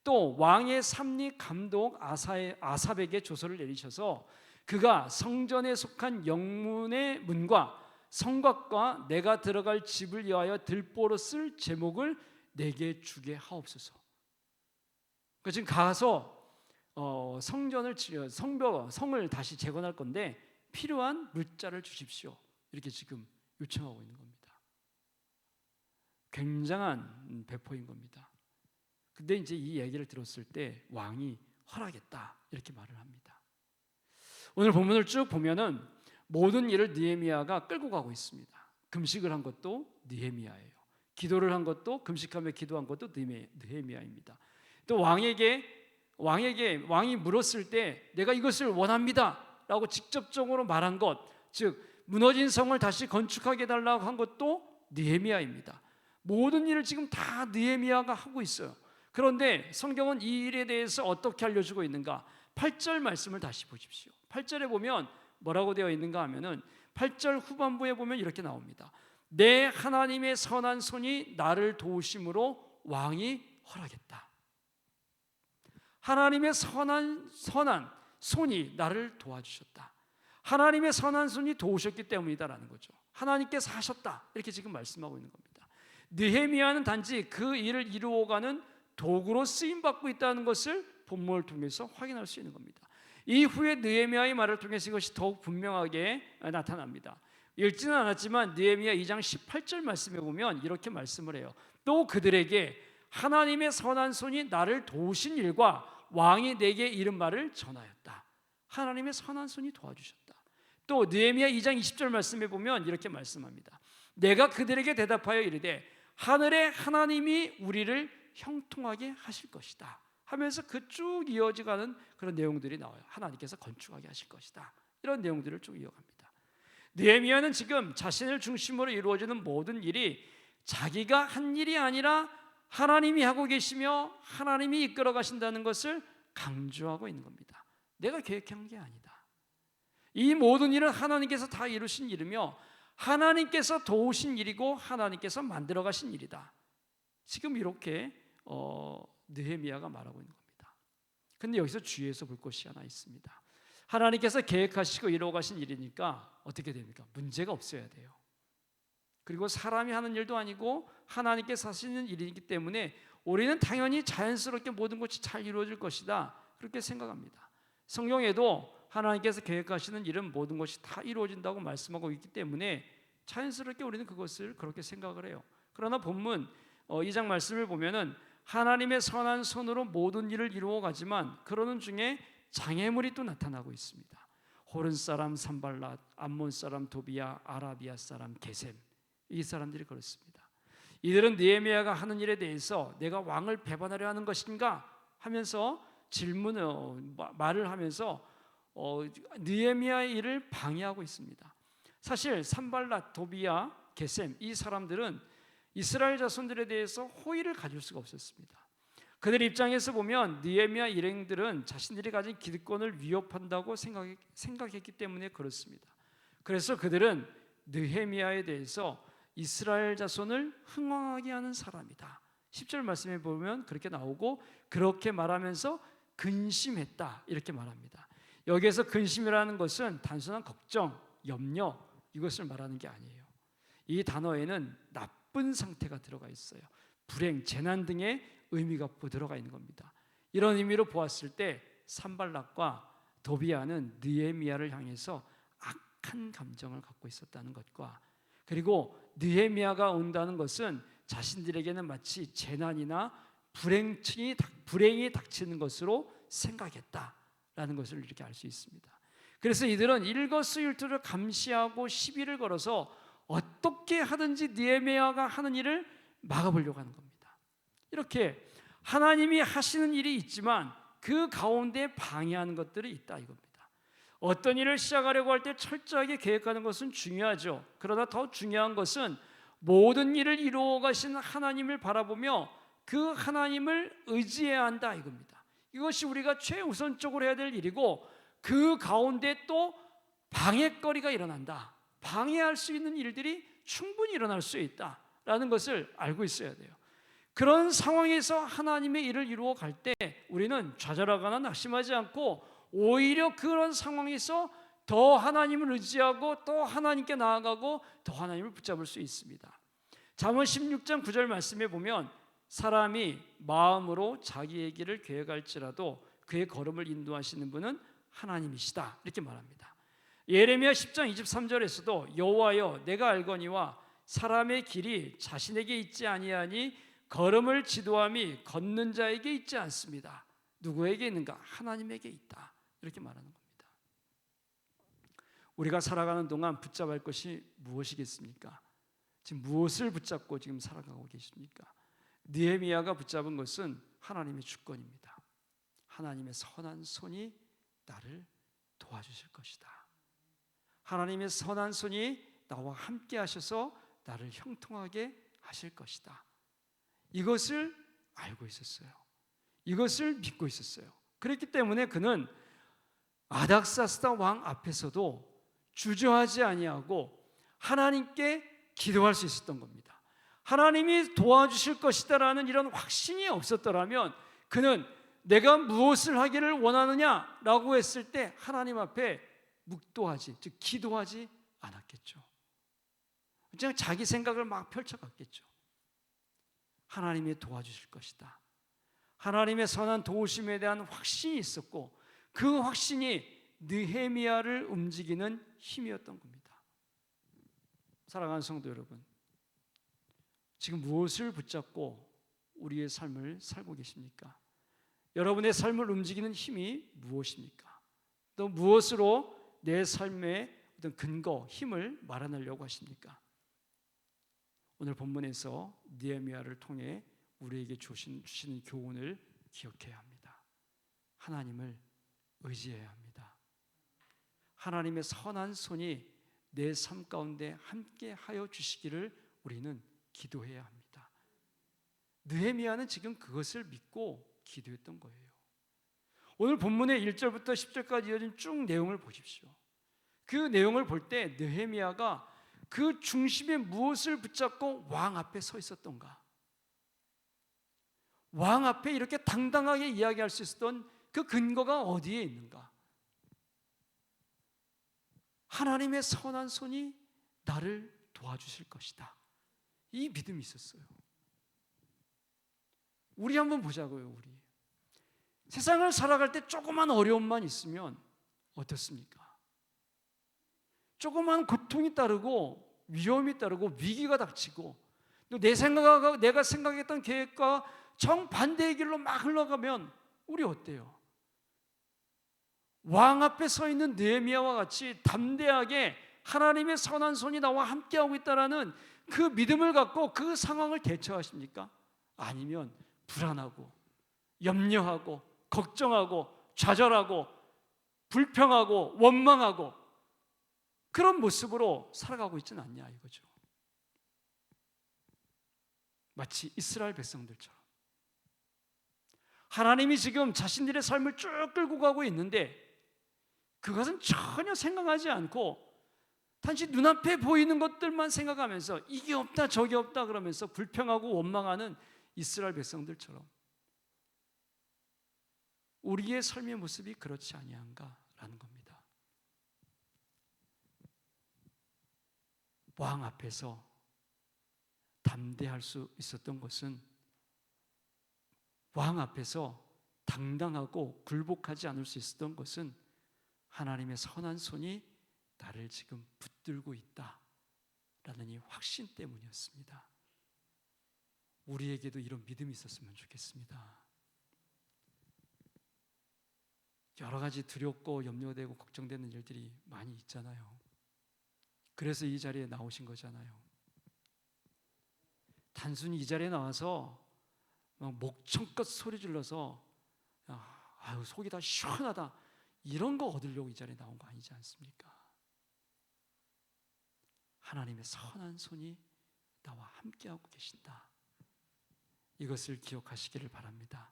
Speaker 3: 또 왕의 삼리 감독 아삽에게 조서를 내리셔서 그가 성전에 속한 영문의 문과 성곽과 내가 들어갈 집을 위하여 들보로 쓸 제목을 내게 주게 하옵소서. 그러니까 지금 가서 성을 다시 재건할 건데 필요한 물자를 주십시오. 이렇게 지금 요청하고 있는 겁니다. 굉장한 배포인 겁니다. 근데 이제 이 얘기를 들었을 때 왕이 허락했다 이렇게 말을 합니다. 오늘 본문을 쭉 보면은 모든 일을 느헤미야가 끌고 가고 있습니다. 금식을 한 것도 느헤미야예요. 기도를 한 것도 금식하며 기도한 것도 느헤미야입니다. 또 왕이 물었을 때 내가 이것을 원합니다라고 직접적으로 말한 것, 즉 무너진 성을 다시 건축하게 해달라고 한 것도 느헤미야입니다. 모든 일을 지금 다 느헤미야가 하고 있어요. 그런데 성경은 이 일에 대해서 어떻게 알려주고 있는가? 8절 말씀을 다시 보십시오. 8절에 보면 뭐라고 되어 있는가 하면은 8절 후반부에 보면 이렇게 나옵니다. 내 하나님의 선한 손이 나를 도우심으로 왕이 허락했다. 하나님의 선한 손이 나를 도와주셨다. 하나님의 선한 손이 도우셨기 때문이다라는 거죠. 하나님께서 하셨다 이렇게 지금 말씀하고 있는 겁니다. 느헤미야는 단지 그 일을 이루어가는 도구로 쓰임받고 있다는 것을 본문을 통해서 확인할 수 있는 겁니다. 이후에 느헤미야의 말을 통해서 이것이 더욱 분명하게 나타납니다. 읽지는 않았지만 느헤미야 2장 18절 말씀에 보면 이렇게 말씀을 해요. 또 그들에게 하나님의 선한 손이 나를 도우신 일과 왕이 내게 이른 말을 전하였다. 하나님의 선한 손이 도와주셨다. 또 느헤미야 2장 20절 말씀에 보면 이렇게 말씀합니다. 내가 그들에게 대답하여 이르되 하늘의 하나님이 우리를 형통하게 하실 것이다 하면서 그 쭉 이어져가는 그런 내용들이 나와요. 하나님께서 건축하게 하실 것이다. 이런 내용들을 쭉 이어갑니다. 느헤미야는 지금 자신을 중심으로 이루어지는 모든 일이 자기가 한 일이 아니라 하나님이 하고 계시며 하나님이 이끌어 가신다는 것을 강조하고 있는 겁니다. 내가 계획한 게 아니다. 이 모든 일은 하나님께서 다 이루신 일이며 하나님께서 도우신 일이고 하나님께서 만들어 가신 일이다. 지금 이렇게 느헤미야가 말하고 있는 겁니다. 근데 여기서 주의해서 볼 것이 하나 있습니다. 하나님께서 계획하시고 이루어 가신 일이니까 어떻게 됩니까? 문제가 없어야 돼요. 그리고 사람이 하는 일도 아니고 하나님께서 하시는 일이기 때문에 우리는 당연히 자연스럽게 모든 것이 잘 이루어질 것이다 그렇게 생각합니다. 성경에도 하나님께서 계획하시는 일은 모든 것이 다 이루어진다고 말씀하고 있기 때문에 자연스럽게 우리는 그것을 그렇게 생각을 해요. 그러나 본문 2장 말씀을 보면은 하나님의 선한 손으로 모든 일을 이루어 가지만 그러는 중에 장애물이 또 나타나고 있습니다. 호른 사람 산발랏, 암몬 사람 도비야, 아라비아 사람 게셈, 이 사람들이 그렇습니다. 이들은 느헤미야가 하는 일에 대해서 내가 왕을 배반하려 하는 것인가 하면서 말을 하면서 느헤미야의 일을 방해하고 있습니다. 사실 산발랏, 도비야, 게셈 이 사람들은 이스라엘 자손들에 대해서 호의를 가질 수가 없었습니다. 그들 입장에서 보면 느헤미야 일행들은 자신들이 가진 기득권을 위협한다고 생각했기 때문에 그렇습니다. 그래서 그들은 느헤미야에 대해서 이스라엘 자손을 흥황하게 하는 사람이다. 10절 말씀에 보면 그렇게 나오고 그렇게 말하면서 근심했다 이렇게 말합니다. 여기에서 근심이라는 것은 단순한 걱정, 염려 이것을 말하는 게 아니에요. 이 단어에는 나쁜 상태가 들어가 있어요. 불행, 재난 등의 의미가 들어가 있는 겁니다. 이런 의미로 보았을 때 산발락과 도비야는 느헤미야를 향해서 악한 감정을 갖고 있었다는 것과 그리고 느헤미야가 온다는 것은 자신들에게는 마치 재난이나 불행이 닥치는 것으로 생각했다라는 것을 이렇게 알 수 있습니다. 그래서 이들은 일거수일투를 감시하고 시비를 걸어서 어떻게 하든지 느헤미야가 하는 일을 막아보려고 하는 겁니다. 이렇게 하나님이 하시는 일이 있지만 그 가운데 방해하는 것들이 있다 이겁니다. 어떤 일을 시작하려고 할 때 철저하게 계획하는 것은 중요하죠. 그러나 더 중요한 것은 모든 일을 이루어 가시는 하나님을 바라보며 그 하나님을 의지해야 한다 이겁니다. 이것이 우리가 최우선적으로 해야 될 일이고 그 가운데 또 방해거리가 일어난다. 방해할 수 있는 일들이 충분히 일어날 수 있다라는 것을 알고 있어야 돼요. 그런 상황에서 하나님의 일을 이루어 갈 때 우리는 좌절하거나 낙심하지 않고 오히려 그런 상황에서 더 하나님을 의지하고 또 하나님께 나아가고 더 하나님을 붙잡을 수 있습니다. 잠언 16장 9절 말씀에 보면 사람이 마음으로 자기의 길을 계획할지라도 그의 걸음을 인도하시는 분은 하나님이시다 이렇게 말합니다. 예레미야 10장 23절에서도 여호와여 내가 알거니와 사람의 길이 자신에게 있지 아니하니 걸음을 지도함이 걷는 자에게 있지 않습니다. 누구에게 있는가? 하나님에게 있다 이렇게 말하는 겁니다. 우리가 살아가는 동안 붙잡을 것이 무엇이겠습니까? 지금 무엇을 붙잡고 지금 살아가고 계십니까? 느헤미야가 붙잡은 것은 하나님의 주권입니다. 하나님의 선한 손이 나를 도와주실 것이다. 하나님의 선한 손이 나와 함께 하셔서 나를 형통하게 하실 것이다. 이것을 알고 있었어요. 이것을 믿고 있었어요. 그렇기 때문에 그는 아닥사스다 왕 앞에서도 주저하지 아니하고 하나님께 기도할 수 있었던 겁니다. 하나님이 도와주실 것이다라는 이런 확신이 없었더라면 그는 내가 무엇을 하기를 원하느냐라고 했을 때 하나님 앞에 묵도하지, 즉 기도하지 않았겠죠. 그냥 자기 생각을 막 펼쳐갔겠죠. 하나님이 도와주실 것이다. 하나님의 선한 도우심에 대한 확신이 있었고 그 확신이 느헤미야를 움직이는 힘이었던 겁니다. 사랑하는 성도 여러분, 지금 무엇을 붙잡고 우리의 삶을 살고 계십니까? 여러분의 삶을 움직이는 힘이 무엇입니까? 또 무엇으로 내 삶의 어떤 근거, 힘을 마련하려고 하십니까? 오늘 본문에서 느헤미야를 통해 우리에게 주시는 교훈을 기억해야 합니다. 하나님을 의지해야 합니다. 하나님의 선한 손이 내 삶 가운데 함께 하여 주시기를 우리는 기도해야 합니다. 느헤미야는 지금 그것을 믿고 기도했던 거예요. 오늘 본문의 1절부터 10절까지 이어진 쭉 내용을 보십시오. 그 내용을 볼 때 느헤미야가 그 중심에 무엇을 붙잡고 왕 앞에 서 있었던가? 왕 앞에 이렇게 당당하게 이야기할 수 있었던 그 근거가 어디에 있는가? 하나님의 선한 손이 나를 도와주실 것이다. 이 믿음이 있었어요. 우리 한번 보자고요. 우리 세상을 살아갈 때 조그만 어려움만 있으면 어떻습니까? 조그만 고통이 따르고 위험이 따르고 위기가 닥치고 또 내가 생각했던 계획과 정반대의 길로 막 흘러가면 우리 어때요? 왕 앞에 서 있는 느헤미야와 같이 담대하게 하나님의 선한 손이 나와 함께하고 있다라는 그 믿음을 갖고 그 상황을 대처하십니까? 아니면 불안하고 염려하고 걱정하고 좌절하고 불평하고 원망하고 그런 모습으로 살아가고 있지는 않냐 이거죠. 마치 이스라엘 백성들처럼 하나님이 지금 자신들의 삶을 쭉 끌고 가고 있는데 그것은 전혀 생각하지 않고 단지 눈앞에 보이는 것들만 생각하면서 이게 없다 저게 없다 그러면서 불평하고 원망하는 이스라엘 백성들처럼 우리의 삶의 모습이 그렇지 아니한가라는 겁니다. 왕 앞에서 담대할 수 있었던 것은 왕 앞에서 당당하고 굴복하지 않을 수 있었던 것은 하나님의 선한 손이 나를 지금 붙들고 있다라는 이 확신 때문이었습니다. 우리에게도 이런 믿음이 있었으면 좋겠습니다. 여러 가지 두렵고 염려되고 걱정되는 일들이 많이 있잖아요. 그래서 이 자리에 나오신 거잖아요. 단순히 이 자리에 나와서 막 목청껏 소리 질러서 아유 속이 다 시원하다 이런 거 얻으려고 이 자리에 나온 거 아니지 않습니까? 하나님의 선한 손이 나와 함께하고 계신다. 이것을 기억하시기를 바랍니다.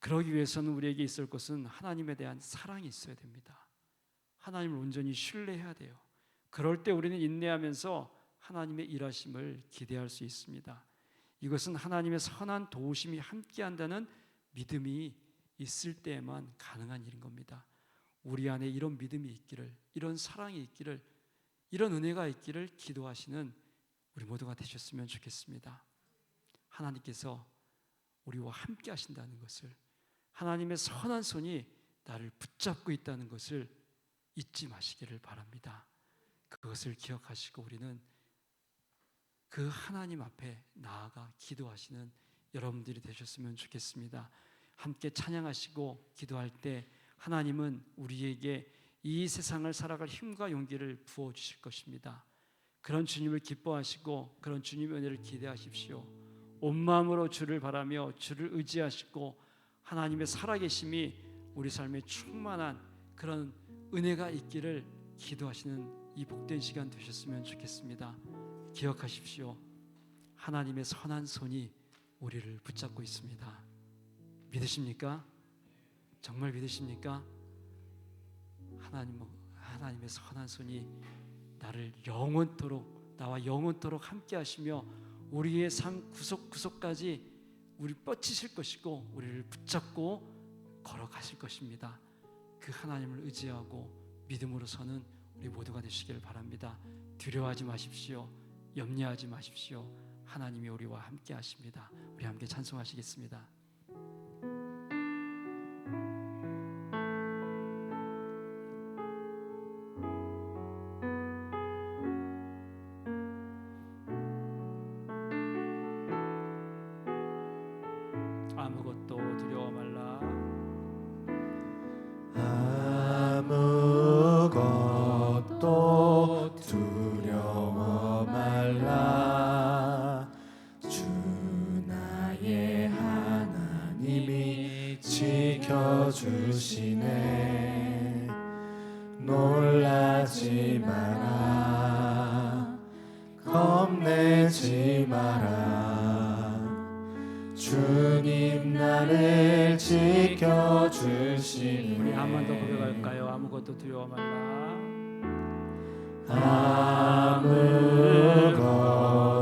Speaker 3: 그러기 위해서는 우리에게 있을 것은 하나님에 대한 사랑이 있어야 됩니다. 하나님을 온전히 신뢰해야 돼요. 그럴 때 우리는 인내하면서 하나님의 일하심을 기대할 수 있습니다. 이것은 하나님의 선한 도우심이 함께한다는 믿음이 있을 때에만 가능한 일인 겁니다. 우리 안에 이런 믿음이 있기를, 이런 사랑이 있기를, 이런 은혜가 있기를 기도하시는 우리 모두가 되셨으면 좋겠습니다. 하나님께서 우리와 함께 하신다는 것을, 하나님의 선한 손이 나를 붙잡고 있다는 것을 잊지 마시기를 바랍니다. 그것을 기억하시고 우리는 그 하나님 앞에 나아가 기도하시는 여러분들이 되셨으면 좋겠습니다. 함께 찬양하시고 기도할 때 하나님은 우리에게 이 세상을 살아갈 힘과 용기를 부어주실 것입니다. 그런 주님을 기뻐하시고 그런 주님의 은혜를 기대하십시오. 온 마음으로 주를 바라며 주를 의지하시고 하나님의 살아계심이 우리 삶에 충만한 그런 은혜가 있기를 기도하시는 이 복된 시간 되셨으면 좋겠습니다. 기억하십시오. 하나님의 선한 손이 우리를 붙잡고 있습니다. 믿으십니까? 정말 믿으십니까? 하나님의 선한 손이 나를 나와 영원토록 함께 하시며 우리의 삶 구석구석까지 우리 뻗치실 것이고 우리를 붙잡고 걸어가실 것입니다. 그 하나님을 의지하고 믿음으로 서는 우리 모두가 되시길 바랍니다. 두려워하지 마십시오. 염려하지 마십시오. 하나님이 우리와 함께 하십니다. 우리 함께 찬송하시겠습니다. 아무것도 두려워 말라.
Speaker 1: 아무것도 두려워 말라. 주 나의 하나님이 지켜주시네. 놀라지 마라. 겁내지 마라. 주님 나를 지켜주시네.
Speaker 3: 우리 한 번 더 고백할까요? 아무것도 두려워 말라.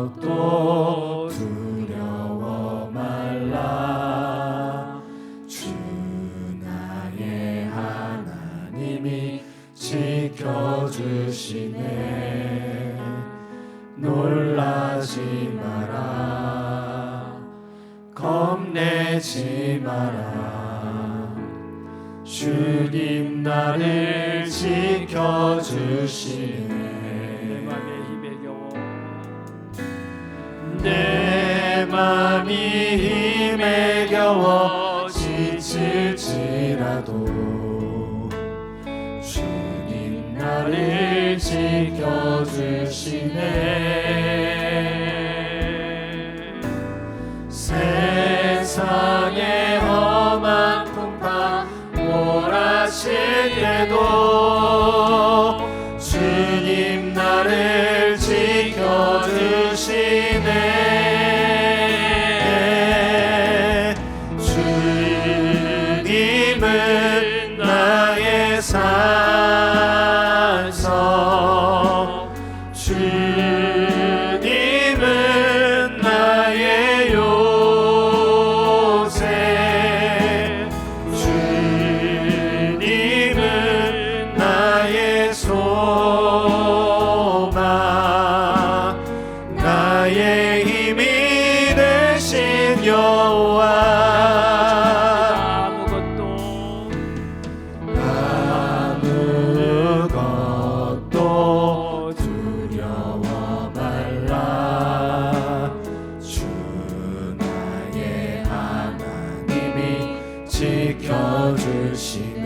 Speaker 1: 아무것도 두려워 말라. 주 나의 하나님이 지켜주시네. 놀라지 마라. 겁내지 마라. 주님 나를 지켜주시네.
Speaker 3: 내 맘에 힘에
Speaker 1: 맘이 힘에 겨워 지칠지라도 주님 나를 지켜주시네. 세상의 험한 풍파 몰아칠 때도 주님 나를 지켜주시네. 주님은 나의 산성, 주님은 나의 요새, 주님은 나의 소망, 나의 힘이 되신 여호와. 아무것도 두려워 말라. 주 나의 하나님이 지켜주시네.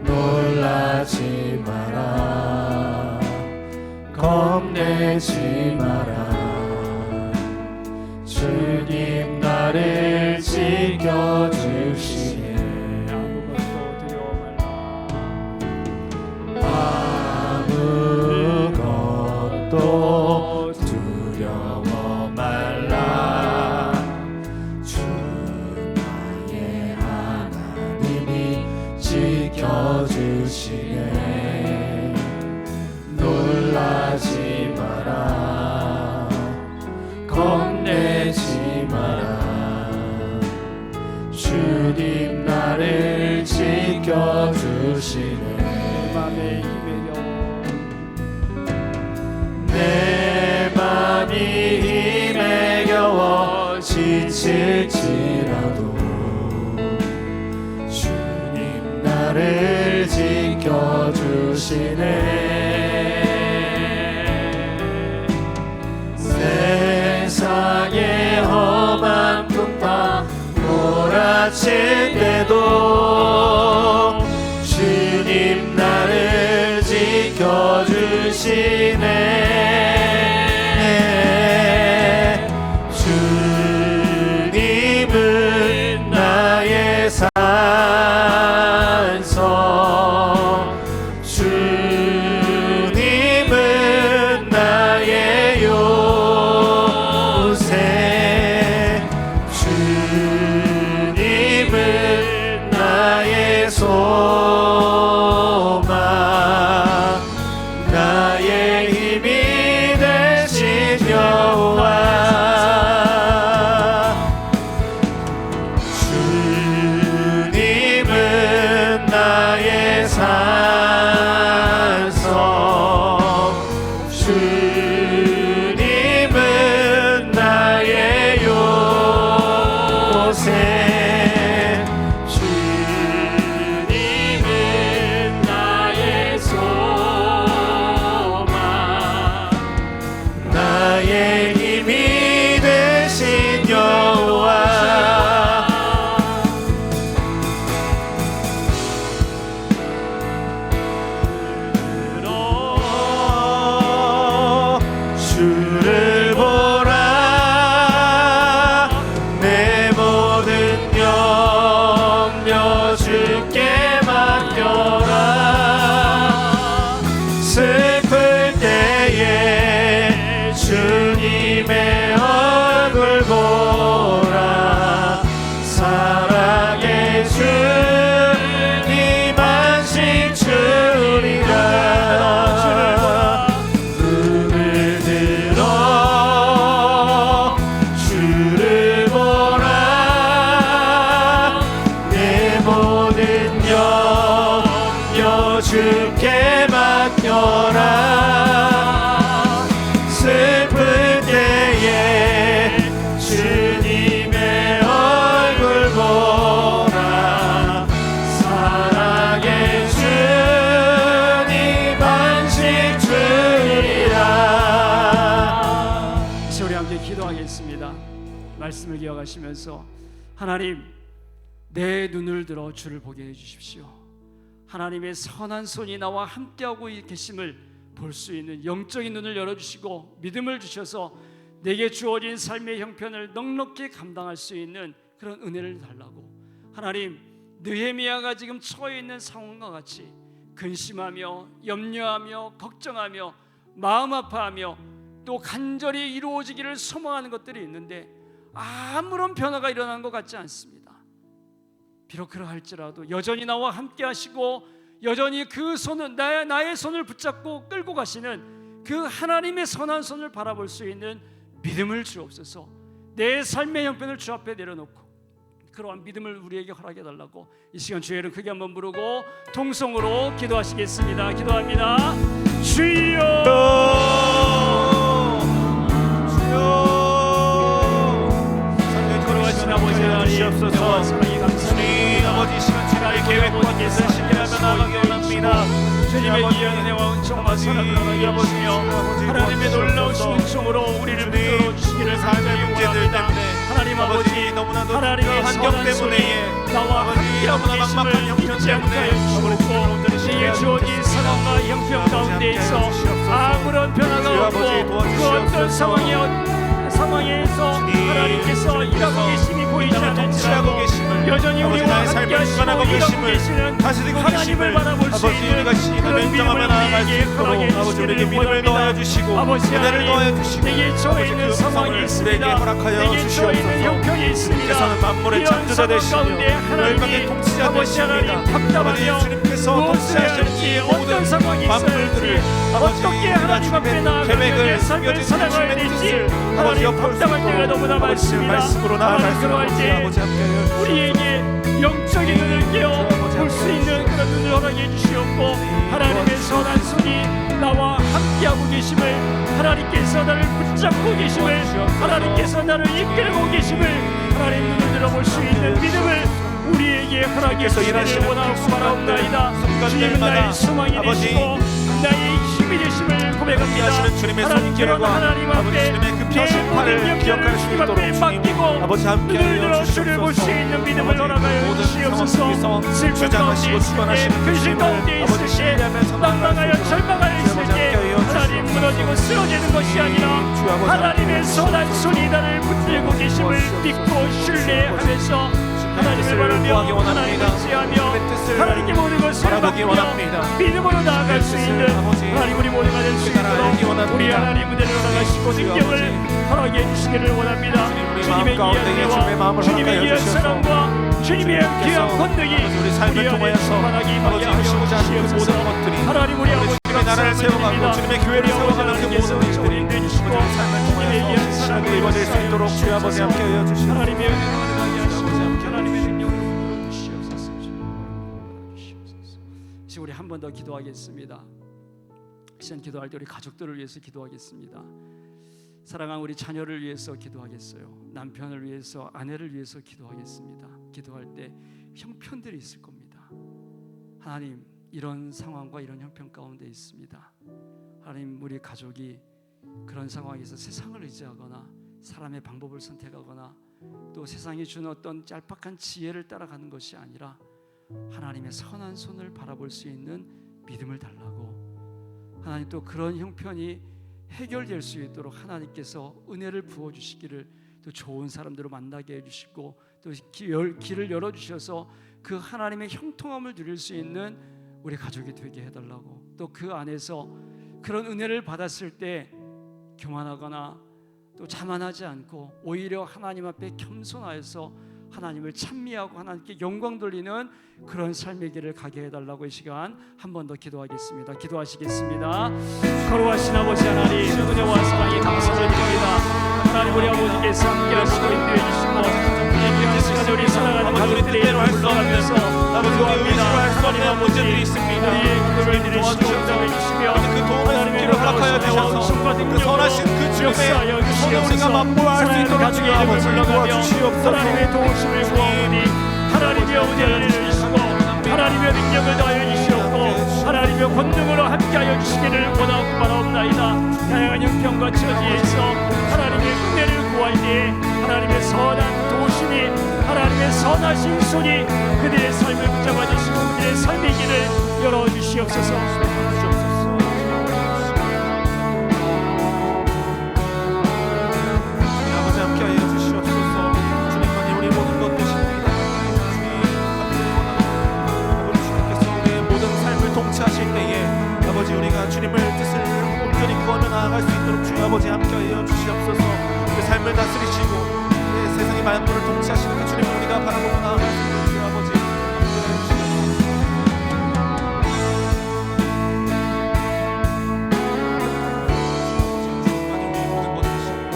Speaker 1: 놀라지 마라, 겁내지 마라. 주님 나를 지켜주시네. 아무것도 두려워 말라. 주 나의 하나님이 지켜주시네. 놀라지 마라, 겁내지 마라. 주님 나를 지켜주시네. 내 맘이 힘에 겨워 지칠지라도 주님 나를 지켜주시네. 세상의 험한 풍파 몰아칠 때도 주님 나를 지켜주시네. 주님은 나의 산성, 주님은 나의 요새, 주님은 나의 소망, 나의 힘이 되신 여호와. 주님은 나의 산성, 주님은 나의 요새, 주님은 나의 소망, 나의 힘이 되신 여호와. 주를 보라, 내 모든 염려 주께 맡겨라. 슬플 때에 주님
Speaker 3: 말씀을 기억하시면서 하나님, 내 눈을 들어 주를 보게 해주십시오. 하나님의 선한 손이 나와 함께하고 계심을 볼 수 있는 영적인 눈을 열어주시고 믿음을 주셔서 내게 주어진 삶의 형편을 넉넉히 감당할 수 있는 그런 은혜를 달라고. 하나님, 느헤미야가 지금 처해 있는 상황과 같이 근심하며 염려하며 걱정하며 마음 아파하며 또 간절히 이루어지기를 소망하는 것들이 있는데 아무런 변화가 일어나는 것 같지 않습니다. 비록 그러할지라도 여전히 나와 함께 하시고 여전히 그 손은 나의 손을 붙잡고 끌고 가시는 그 하나님의 선한 손을 바라볼 수 있는 믿음을 주옵소서. 내 삶의 형편을 주 앞에 내려놓고 그러한 믿음을 우리에게 허락해 달라고 이 시간 주의 이름 크게 한번 부르고 통성으로 기도하시겠습니다. 기도합니다. 주여, 거룩하신 아버지 하나님,
Speaker 4: 주옵소서.
Speaker 3: 사랑이 감사합니다.
Speaker 4: 아버지 시간 지나의 계획과 뜻을 실현하며 나가게 원합니다.
Speaker 3: 주님의 귀한 은혜와 은총과 사랑을 허락해 주시며 하나님의 놀라우신 은총으로 우리를 붙들어 주시기를 간절히 원합니다. 하나님 아버지,
Speaker 4: 너무나도
Speaker 3: 하나님의
Speaker 4: 환경
Speaker 3: 선한
Speaker 4: 때문에
Speaker 3: 손이 나와 함께하고
Speaker 4: 너무나 막막한 형편
Speaker 3: 계심을 잊지 않게
Speaker 4: 때문에
Speaker 3: 하여 주시옵고 내게 주어진 상황과 형편 가운데 있어 아무런 변화가 없고 그 어떤 상황에서 하나님께서 일하고 계심이 보이지 않을지라도 여전히 우리와 함께 하시고 일하고 계시는
Speaker 4: 다스리고
Speaker 3: 하나님을
Speaker 4: 계심을
Speaker 3: 바라볼 수
Speaker 4: 아버지
Speaker 3: 있는
Speaker 4: 우리가 신을
Speaker 3: 그런 믿음을
Speaker 4: 인정하며 나아갈 수
Speaker 3: 우리에게 허락해
Speaker 4: 있도록 아버지 우리에게
Speaker 3: 주시기를
Speaker 4: 믿음을 더하여
Speaker 3: 원합니다.
Speaker 4: 주시고
Speaker 3: 아버지
Speaker 4: 은혜를 더하여
Speaker 3: 하나님,
Speaker 4: 주시고
Speaker 3: 내게 처해 있는
Speaker 4: 아버지 그
Speaker 3: 상황이
Speaker 4: 성을
Speaker 3: 있습니다.
Speaker 4: 우리에게 허락하여
Speaker 3: 내게 처해 있는
Speaker 4: 주시옵소서.
Speaker 3: 형편이 있습니다.
Speaker 4: 주님께서는 만물의
Speaker 3: 이런
Speaker 4: 창조자
Speaker 3: 상황
Speaker 4: 되시며
Speaker 3: 가운데
Speaker 4: 열방의
Speaker 3: 하나님이
Speaker 4: 통치자
Speaker 3: 아버지 하나님
Speaker 4: 되십니다.
Speaker 3: 답답하며
Speaker 4: 아버지 주님께서
Speaker 3: 무엇을 해야
Speaker 4: 통치하시는
Speaker 3: 할지
Speaker 4: 이
Speaker 3: 어떤
Speaker 4: 모든
Speaker 3: 상황이 있어야 할지
Speaker 4: 만물들을 아버지
Speaker 3: 어떻게 하나님 앞에
Speaker 4: 주님의
Speaker 3: 나아가며
Speaker 4: 계획을
Speaker 3: 내 삶을
Speaker 4: 숨겨진
Speaker 3: 살아가야
Speaker 4: 주님의
Speaker 3: 될지
Speaker 4: 뜻을 아버지
Speaker 3: 하나님
Speaker 4: 엎을 수
Speaker 3: 답답할 때가
Speaker 4: 있도록
Speaker 3: 너무나
Speaker 4: 아버지
Speaker 3: 많습니다.
Speaker 4: 말씀으로 나아갈
Speaker 3: 하나님
Speaker 4: 수
Speaker 3: 그러할
Speaker 4: 있도록
Speaker 3: 때
Speaker 4: 아버지 함께하여
Speaker 3: 우리에게 영적인 눈을 깨어 볼 수 있는 그런 눈을 허락해 주시옵고 하나님의 선한 손이 나와 함께하고 계심을 하나님께서 나를 붙잡고 계심을 하나님께서 나를 이끌고 계심을 하나님 눈을 들어볼 수 있는 믿음을 우리에게 허락해 주시기를 원하고 바라옵나이다. 주님은 나의 소망이 되시고 나의 힘이 되심을 고백합니다.
Speaker 4: 하시는 주님의 손길과
Speaker 3: 하나님
Speaker 4: 아버지
Speaker 3: 앞에
Speaker 4: 주님의 그 펴신 팔을 기억할 수 있도록 주님 아버지 함께하여
Speaker 3: 주를 볼 수
Speaker 4: 주시옵소서.
Speaker 3: 있는 믿음을 허락하여
Speaker 4: 모든
Speaker 3: 주시옵소서.
Speaker 4: 상황
Speaker 3: 슬픈 가운데
Speaker 4: 주장하시고
Speaker 3: 있을 때
Speaker 4: 주관하시는
Speaker 3: 근심
Speaker 4: 주님을
Speaker 3: 가운데
Speaker 4: 아버지
Speaker 3: 있을 때
Speaker 4: 신뢰하면서
Speaker 3: 난망하여
Speaker 4: 나아갈 수
Speaker 3: 절망하여 있을
Speaker 4: 아버지
Speaker 3: 때
Speaker 4: 함께하여
Speaker 3: 하나님 무너지고 쓰러지는 것이 아니라
Speaker 4: 주 아버지
Speaker 3: 하나님의 선한 손이 나를 붙들고 계심을 믿고 신뢰하면서 하나님을 바라며 하나님을 지하며 하나님께 모든 것을
Speaker 4: 바라보기
Speaker 3: 맡겨
Speaker 4: 원합니다.
Speaker 3: 믿음으로 나아갈 수 있는
Speaker 4: 아버지,
Speaker 3: 하나님 우리 모두가 될 수
Speaker 4: 우리가 알기
Speaker 3: 있도록
Speaker 4: 원합니다.
Speaker 3: 우리 하나님 은혜를 허락하시고 능력을 허락해 주시기를 원합니다.
Speaker 4: 우리
Speaker 3: 주님의
Speaker 4: 마음 가운데
Speaker 3: 귀한
Speaker 4: 예수님의 마음을
Speaker 3: 은혜와 주님의
Speaker 4: 허락하여
Speaker 3: 귀한
Speaker 4: 주셔서
Speaker 3: 사랑과 주님의 귀한 권능이
Speaker 4: 우리 삶을 통하여서 아버지 하시고자 하는 그 모든 것들이
Speaker 3: 하나님 우리 아버지
Speaker 4: 주님의 나라를 세워가고 주님의 교회를 세워가는 그 모든 일들이 우리 삶을 통하여서 이루어질 수 있도록 주 아버지 함께하여 주시옵소서.
Speaker 3: 하나님의 은혜를 허락하게 하시고 하나님의 능력을 부어 주시옵소서. 이제 우리 한 번 더 기도하겠습니다. 시간 기도할 때 우리 가족들을 위해서 기도하겠습니다. 사랑하는 우리 자녀를 위해서 기도하겠어요. 남편을 위해서, 아내를 위해서 기도하겠습니다. 기도할 때 형편들이 있을 겁니다. 하나님, 이런 상황과 이런 형편 가운데 있습니다. 하나님, 우리 가족이 그런 상황에서 세상을 의지하거나 사람의 방법을 선택하거나 또 세상이 주는 어떤 짤막한 지혜를 따라가는 것이 아니라 하나님의 선한 손을 바라볼 수 있는 믿음을 달라고, 하나님 또 그런 형편이 해결될 수 있도록 하나님께서 은혜를 부어주시기를, 또 좋은 사람들을 만나게 해주시고 또 길을 열어주셔서 그 하나님의 형통함을 누릴 수 있는 우리 가족이 되게 해달라고, 또 그 안에서 그런 은혜를 받았을 때 교만하거나 또 자만하지 않고 오히려 하나님 앞에 겸손하여서 하나님을 찬미하고 하나님께 영광 돌리는 그런 삶의 길을 가게 해달라고 이 시간 한 번 더 기도하겠습니다. 기도하시겠습니다. 거룩하신 아버지 하나님, 은혜와 사랑이 감사드립니다. 하나님 우리 아버지께서 함께 하시고 인도해 주시고 이 귀한 시간 우리 사랑하는 가족들의 이름을 불러가면서 기도합니다. 하나님 아버지 우리의 기도를 들으시고 응답해 주시며
Speaker 4: 그 도움의 길을 허락하여 주셔서 그 선하신 그 주님의 손을 우리가 맛보아 할 수 있도록
Speaker 3: 가족의 이름을 불러가며 하나님의 도우심을 구하오니 하나님의 은혜를 주시고 하나님의 능력을 더하여 주시옵고 하나님의 권능으로 함께하여 주시기를 원하고 바라옵나이다. 다양한 형편과 처지에서 하나님의 은혜를 구할 때에 하나님의
Speaker 4: 하나님의 선하신 손이 그들의 삶을 붙잡아 주시고 그들의 삶의 길을 열어주시옵소서.
Speaker 1: 아버지 함께하여 주시옵소서. 주님만이 우리 모든 것 되십니다. 주님 아버지 주님께서 우리의 모든 삶을 통치하실 때에 아버지 우리가 주님을 뜻을 온전히 구하며 나아갈 수 있도록 주 아버지 함께하여 주시옵소서. 우리 삶을 다스리시고 세상의 만물을 통치하시는 그 주님을 우리가 바라보고 나아갈 수 있도록 주 아버지 함께하여 주시옵소서. 주님만이 우리의 모든 것 되십니다.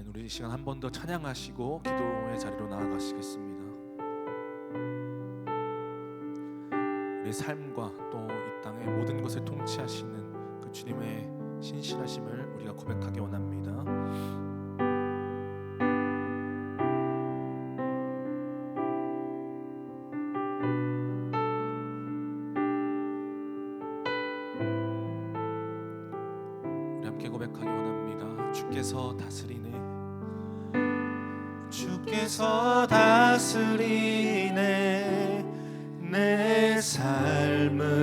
Speaker 1: 우리 이 시간 한 번 더 찬양하시고 기도의 자리로 나아가시겠습니다. 우리 삶과 또 이 땅의 모든 것을 통치하시는 그 주님의 신실하심을 우리가 고백하기 원합니다. 우리 함께 고백하기 원합니다. 주께서 다스리네. 주께서 다스리네 내 삶을.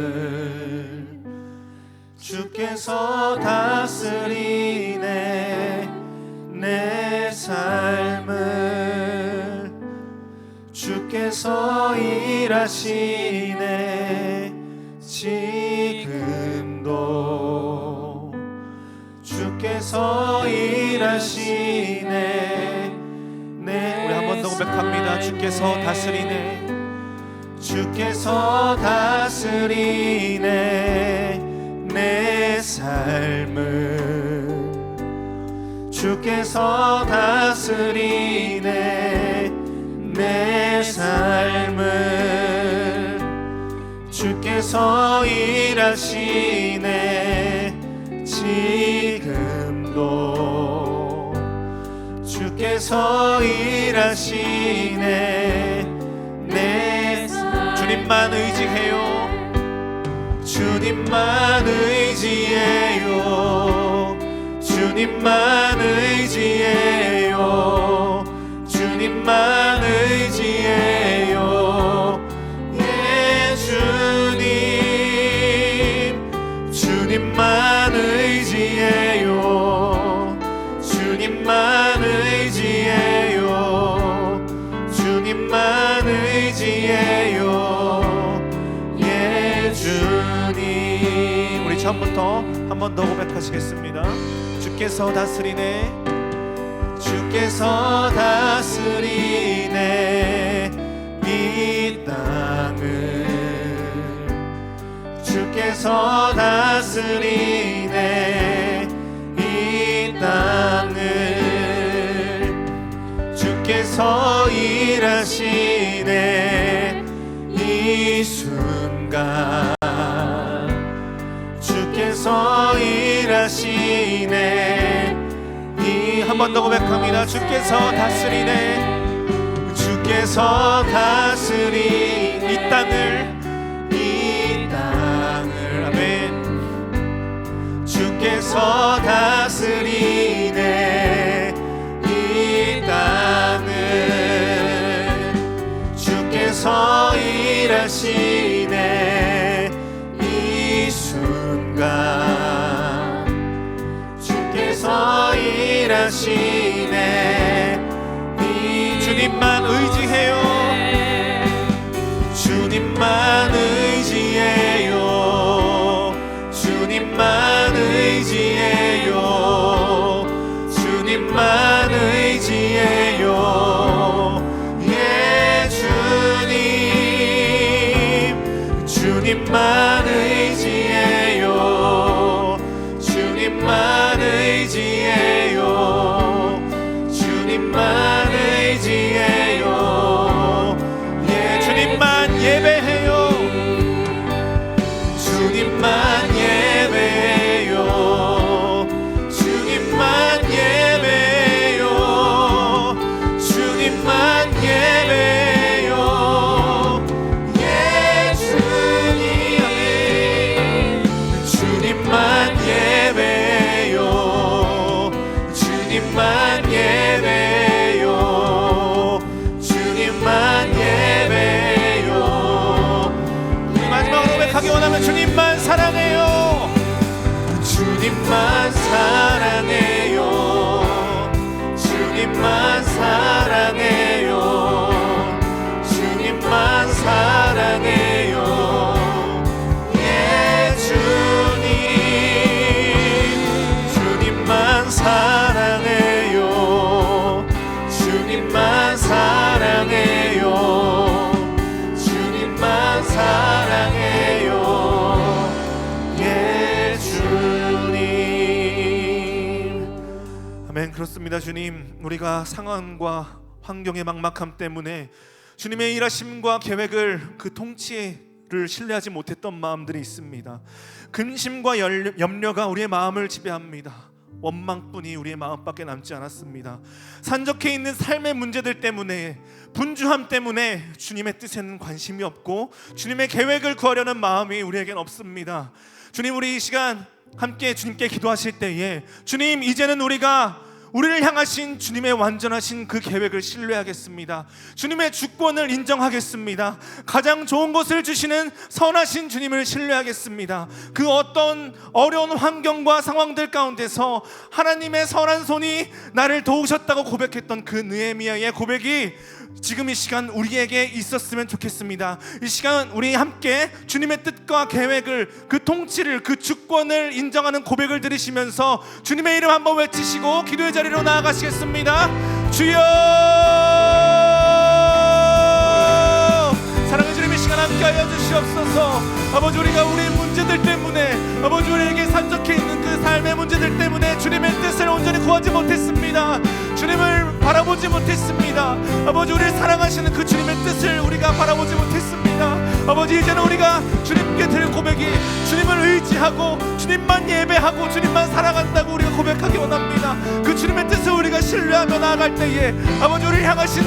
Speaker 1: 주께서 다스리네 내 삶을. 주께서 일하시네 지금도. 주께서 일하시네. 네, 우리 한 번 더 고백합니다. 주께서 다스리네. 주께서 다스리네 내 삶을. 주께서 다스리네 내 삶을. 주께서 일하시네 지금도. 주께서 일하시네 내 주님만 의지해요. 주님만 의지해요. 주님만 의지해요. 주님만 의지해요. 예 주님. 주님만 의지해요. 주님만 의지해요. 주님만 의지해요. 예 주님. 우리 처음부터 한 번 더 고백하시겠습니다. 주께서 다스리네. 주께서 다스리네 이 땅을. 주께서 다스리네 이 땅을. 주께서 일하시네 이 순간. 주께서 일하시네 이 한 번 더 고백합니다. 주께서 다스리네. 주께서 다스리 이 땅을. 이 땅을. 아멘. 주께서 다스리네 이 땅을. 주께서 일하시네 이 순간. 주께서 일하시네 이 주님만 의지해요. 주님만 의지해요. 주님만 의지해요. 주님만 의지해요. 예 주님. 주님만 의지해요. 주님만 의지해요. 주님만 사랑해요. 주님만 사랑해요. 주님만 사랑해요. 예 주님 주님만 사랑해요. 주님만 사랑해요. 주님만 사랑해요. 예 주님. 아멘. 그렇습니다. 주님, 우리가 상황과 환경의 막막함 때문에 주님의 일하심과 계획을 그 통치를 신뢰하지 못했던 마음들이 있습니다. 근심과 염려가 우리의 마음을 지배합니다. 원망뿐이 우리의 마음밖에 남지 않았습니다. 산적해 있는 삶의 문제들 때문에, 분주함 때문에 주님의 뜻에는 관심이 없고 주님의 계획을 구하려는 마음이 우리에겐 없습니다. 주님, 우리 이 시간 함께 주님께 기도하실 때에 주님, 이제는 우리를 향하신 주님의 완전하신 그 계획을 신뢰하겠습니다. 주님의 주권을 인정하겠습니다. 가장 좋은 것을 주시는 선하신 주님을 신뢰하겠습니다. 그 어떤 어려운 환경과 상황들 가운데서 하나님의 선한 손이 나를 도우셨다고 고백했던 그 느헤미야의 고백이 지금 이 시간 우리에게 있었으면 좋겠습니다. 이 시간 우리 함께 주님의 뜻과 계획을, 그 통치를, 그 주권을 인정하는 고백을 들으시면서 주님의 이름 한번 외치시고 기도의 자리로 나아가시겠습니다. 주여! 사랑의 주님, 이 시간 함께하여 주시옵소서. 아버지, 우리가 우리의 문제들 때문에, 아버지, 우리에게 산적해 있는 그 삶의 문제들 때문에 주님의 뜻을 온전히 구하지 못했습니다. 주님을 바라보지 못했습니다. 아버지, 우리를 사랑하시는 그 주님의 뜻을 우리가 바라보지 못했습니다. 아버지, 이제는 우리가 주님께 드릴 고백이 주님을 의지하고 주님만 예배하고 주님만 사랑한다고 우리가 고백하기 원합니다. 그 주님의 뜻을 우리가 신뢰하며 나아갈 때에 아버지, 우리를 향하신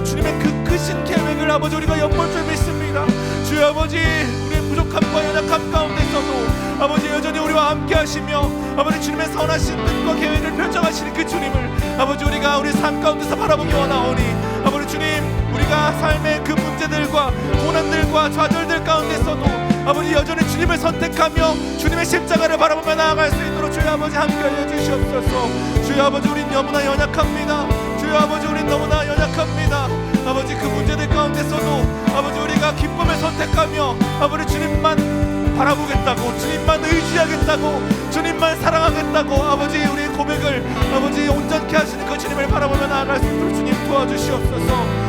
Speaker 1: 주님의 그 크신 계획을 아버지 우리가 엿볼 줄 믿습니다. 주여 아버지, 우리의 부족함과 연약함 가운데서도 아버지 여전히 우리와 함께 하시며 아버지 주님의 선하신 뜻과 계획을 펼쳐가시는 그 주님을 아버지 우리가 우리 삶 가운데서 바라보기 원하오니 아버지 주님, 우리가 삶의 그 문제들과 고난들과 좌절들 가운데서도 아버지 여전히 주님을 선택하며 주님의 십자가를 바라보며 나아갈 수 있도록 주여 아버지 함께하여 주시옵소서. 주여 아버지, 우린 너무나 연약합니다. 주여 아버지, 우린 너무나 연약합니다. 아버지, 그 문제들 가운데서도 아버지 우리가 기쁨을 선택하며 아버지 주님만 바라보겠다고, 주님만 의지하겠다고, 주님만 사랑하겠다고 아버지 우리의 고백을 아버지 온전케 하시는 그 주님을 바라보며 나아갈 수 있도록 주님 도와주시옵소서.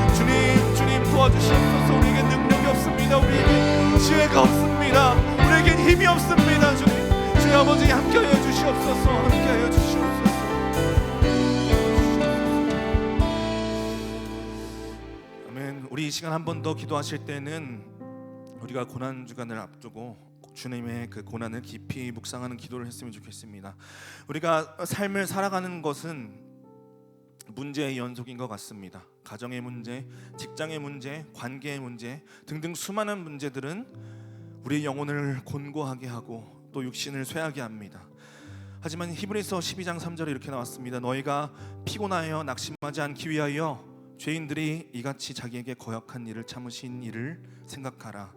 Speaker 1: 주님 도와주시옵소서. 우리에겐 능력이 없습니다. 우리에겐 지혜가 없습니다. 우리에겐 힘이 없습니다. 주여 아버지 함께하여 주시옵소서. 함께하여 주시옵소서. 아멘. 우리 이 시간 한 번 더 기도하실 때는 우리가 고난 주간을 앞두고 주님의 그 고난을 깊이 묵상하는 기도를 했으면 좋겠습니다. 우리가 삶을 살아가는 것은 문제의 연속인 것 같습니다. 가정의 문제, 직장의 문제, 관계의 문제 등등 수많은 문제들은 우리의 영혼을 곤고하게 하고 또 육신을 쇠하게 합니다. 하지만 히브리서 12장 3절에 이렇게 나왔습니다. 너희가 피곤하여 낙심하지 않기 위하여 죄인들이 이같이 자기에게 거역한 일을 참으신 일을 생각하라.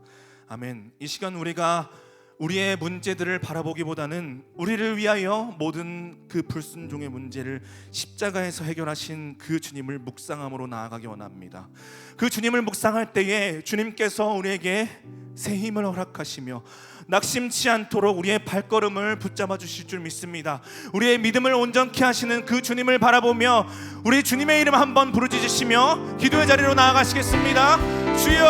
Speaker 1: 아멘. 이 시간 우리가 우리의 문제들을 바라보기보다는 우리를 위하여 모든 그 불순종의 문제를 십자가에서 해결하신 그 주님을 묵상함으로 나아가기 원합니다. 그 주님을 묵상할 때에 주님께서 우리에게 새 힘을 허락하시며 낙심치 않도록 우리의 발걸음을 붙잡아 주실 줄 믿습니다. 우리의 믿음을 온전케 하시는 그 주님을 바라보며 우리 주님의 이름 한번 부르짖으시며 기도의 자리로 나아가시겠습니다. 주여!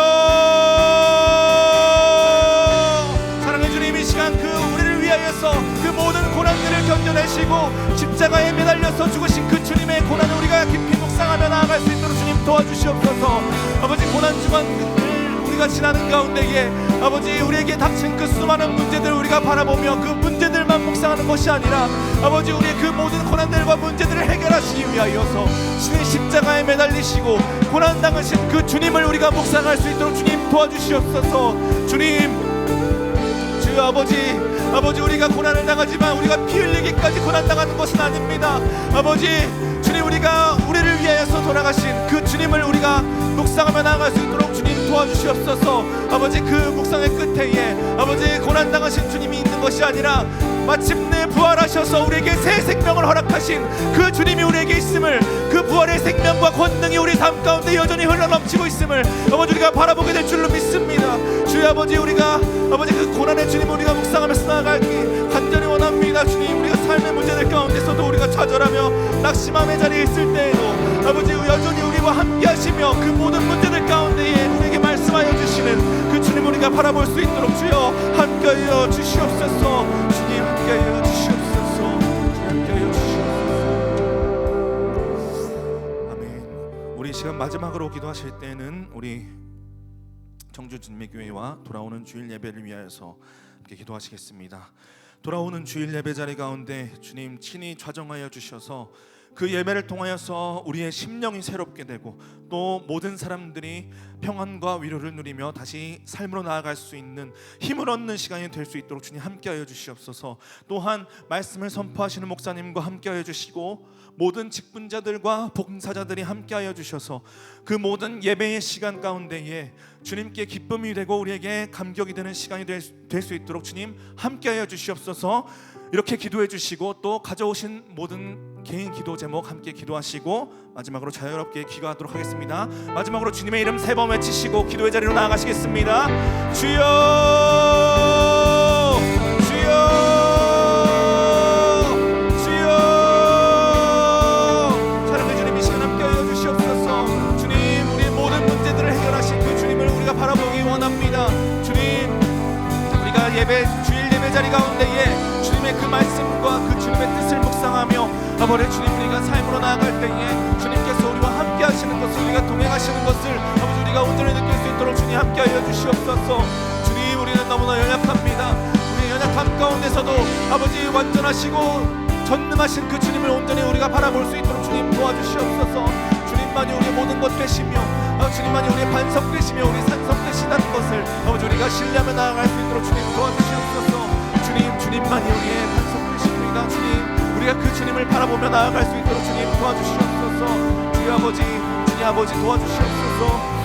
Speaker 1: 사랑의 주님, 이 시간 그 우리를 위하여서 그 모든 고난들을 견뎌내시고 십자가에 매달려서 죽으신 그 주님의 고난을 우리가 깊이 묵상하며 나아갈 수 있도록 주님 도와주시옵소서. 아버지, 고난 주간을 우리가 지나는 가운데에 아버지 우리에게 닥친 그 수많은 문제들을 우리가 바라보며 그 문제들만 묵상하는 것이 아니라 아버지 우리의 그 모든 고난들과 문제들을 해결하시기 위하여서 신의 십자가에 매달리시고 고난당하신 그 주님을 우리가 묵상할 수 있도록 주님 도와주시옵소서. 주님, 주여 아버지 우리가 고난을 당하지만 우리가 피 흘리기까지 고난당하는 것은 아닙니다. 아버지 주님, 우리가 우리를 위하여서 돌아가신 그 주님을 우리가 묵상하며 나아갈 수 있도록 주님 도와주시옵소서. 아버지 그 묵상의 끝에 아버지 고난당하신 주님이 있는 것이 아니라 마침내 부활하셔서 우리에게 새 생명을 허락하신 그 주님이 우리에게 있음을, 그 부활의 생명과 권능이 우리 삶 가운데 여전히 흘러넘치고 있음을 아버지 우리가 바라보게 될 줄로 믿습니다. 주여 아버지, 우리가 아버지 그 고난의 주님 우리가 묵상하면서 나아가기 간절히 원합니다. 주님, 우리가 삶의 문제들 가운데서도 우리가 좌절하며 낙심함의 자리에 있을 때에도 아버지 여전히 우리와 함께 하시며 그 모든 문제들 가운데에 우리에게 말씀하여 주시는 그 주님 우리가 바라볼 수 있도록 주여 함께하여 주시옵소서. 주님 함께하여 주시옵소서. 주님 함께하여 주시옵소서. 아멘. 우리 시간 마지막으로 기도하실 때는 우리 청주 주님의 교회와 돌아오는 주일 예배를 위하여서 함께 기도하시겠습니다. 돌아오는 주일 예배 자리 가운데 주님 친히 좌정하여 주셔서 그 예배를 통하여서 우리의 심령이 새롭게 되고 또 모든 사람들이 평안과 위로를 누리며 다시 삶으로 나아갈 수 있는 힘을 얻는 시간이 될 수 있도록 주님 함께하여 주시옵소서. 또한 말씀을 선포하시는 목사님과 함께하여 주시고 모든 직분자들과 봉사자들이 함께하여 주셔서 그 모든 예배의 시간 가운데에 주님께 기쁨이 되고 우리에게 감격이 되는 시간이 될 수 있도록 주님 함께하여 주시옵소서. 이렇게 기도해 주시고 또 가져오신 모든 개인 기도 제목 함께 기도하시고 마지막으로 자유롭게 기도하도록 하겠습니다. 마지막으로 주님의 이름 3번 외치시고 기도의 자리로 나아가시겠습니다. 주여 주여 주여. 사랑의 주님, 이 시간 함께하여 주시옵소서. 주님, 우리의 모든 문제들을 해결하신 그 주님을 우리가 바라보기 원합니다. 주님, 우리가 주일 예배 자리 가운데에 주님의 그 말씀과 그 주님의 뜻을 묵상하며 아버지 주님 우리가 삶으로 나아갈 때에 주님께서 우리와 함께 하시는 것을, 우리가 동행하시는 것을 아버지 우리가 온전히 느낄 수 있도록 주님 함께하여 주시옵소서. 주님, 우리는 너무나 연약합니다. 우리의 연약함 가운데서도 아버지 완전하시고 전능하신 그 주님을 온전히 우리가 바라볼 수 있도록 주님 도와주시옵소서. 주님만이 우리의 모든 것 되시며 주님만이 우리의 반석 되시며 우리 산석 되시다는 것을 아버지 우리가 신뢰하며 나아갈 수 있도록 주님 도와주시옵소서. 주님만이 우리의 반석 되십니다. 주님, 우리가 그 주님을 바라보며 나아갈 수 있도록 주님 도와주시옵소서. 주여 아버지, 주님 아버지 도와주시옵소서.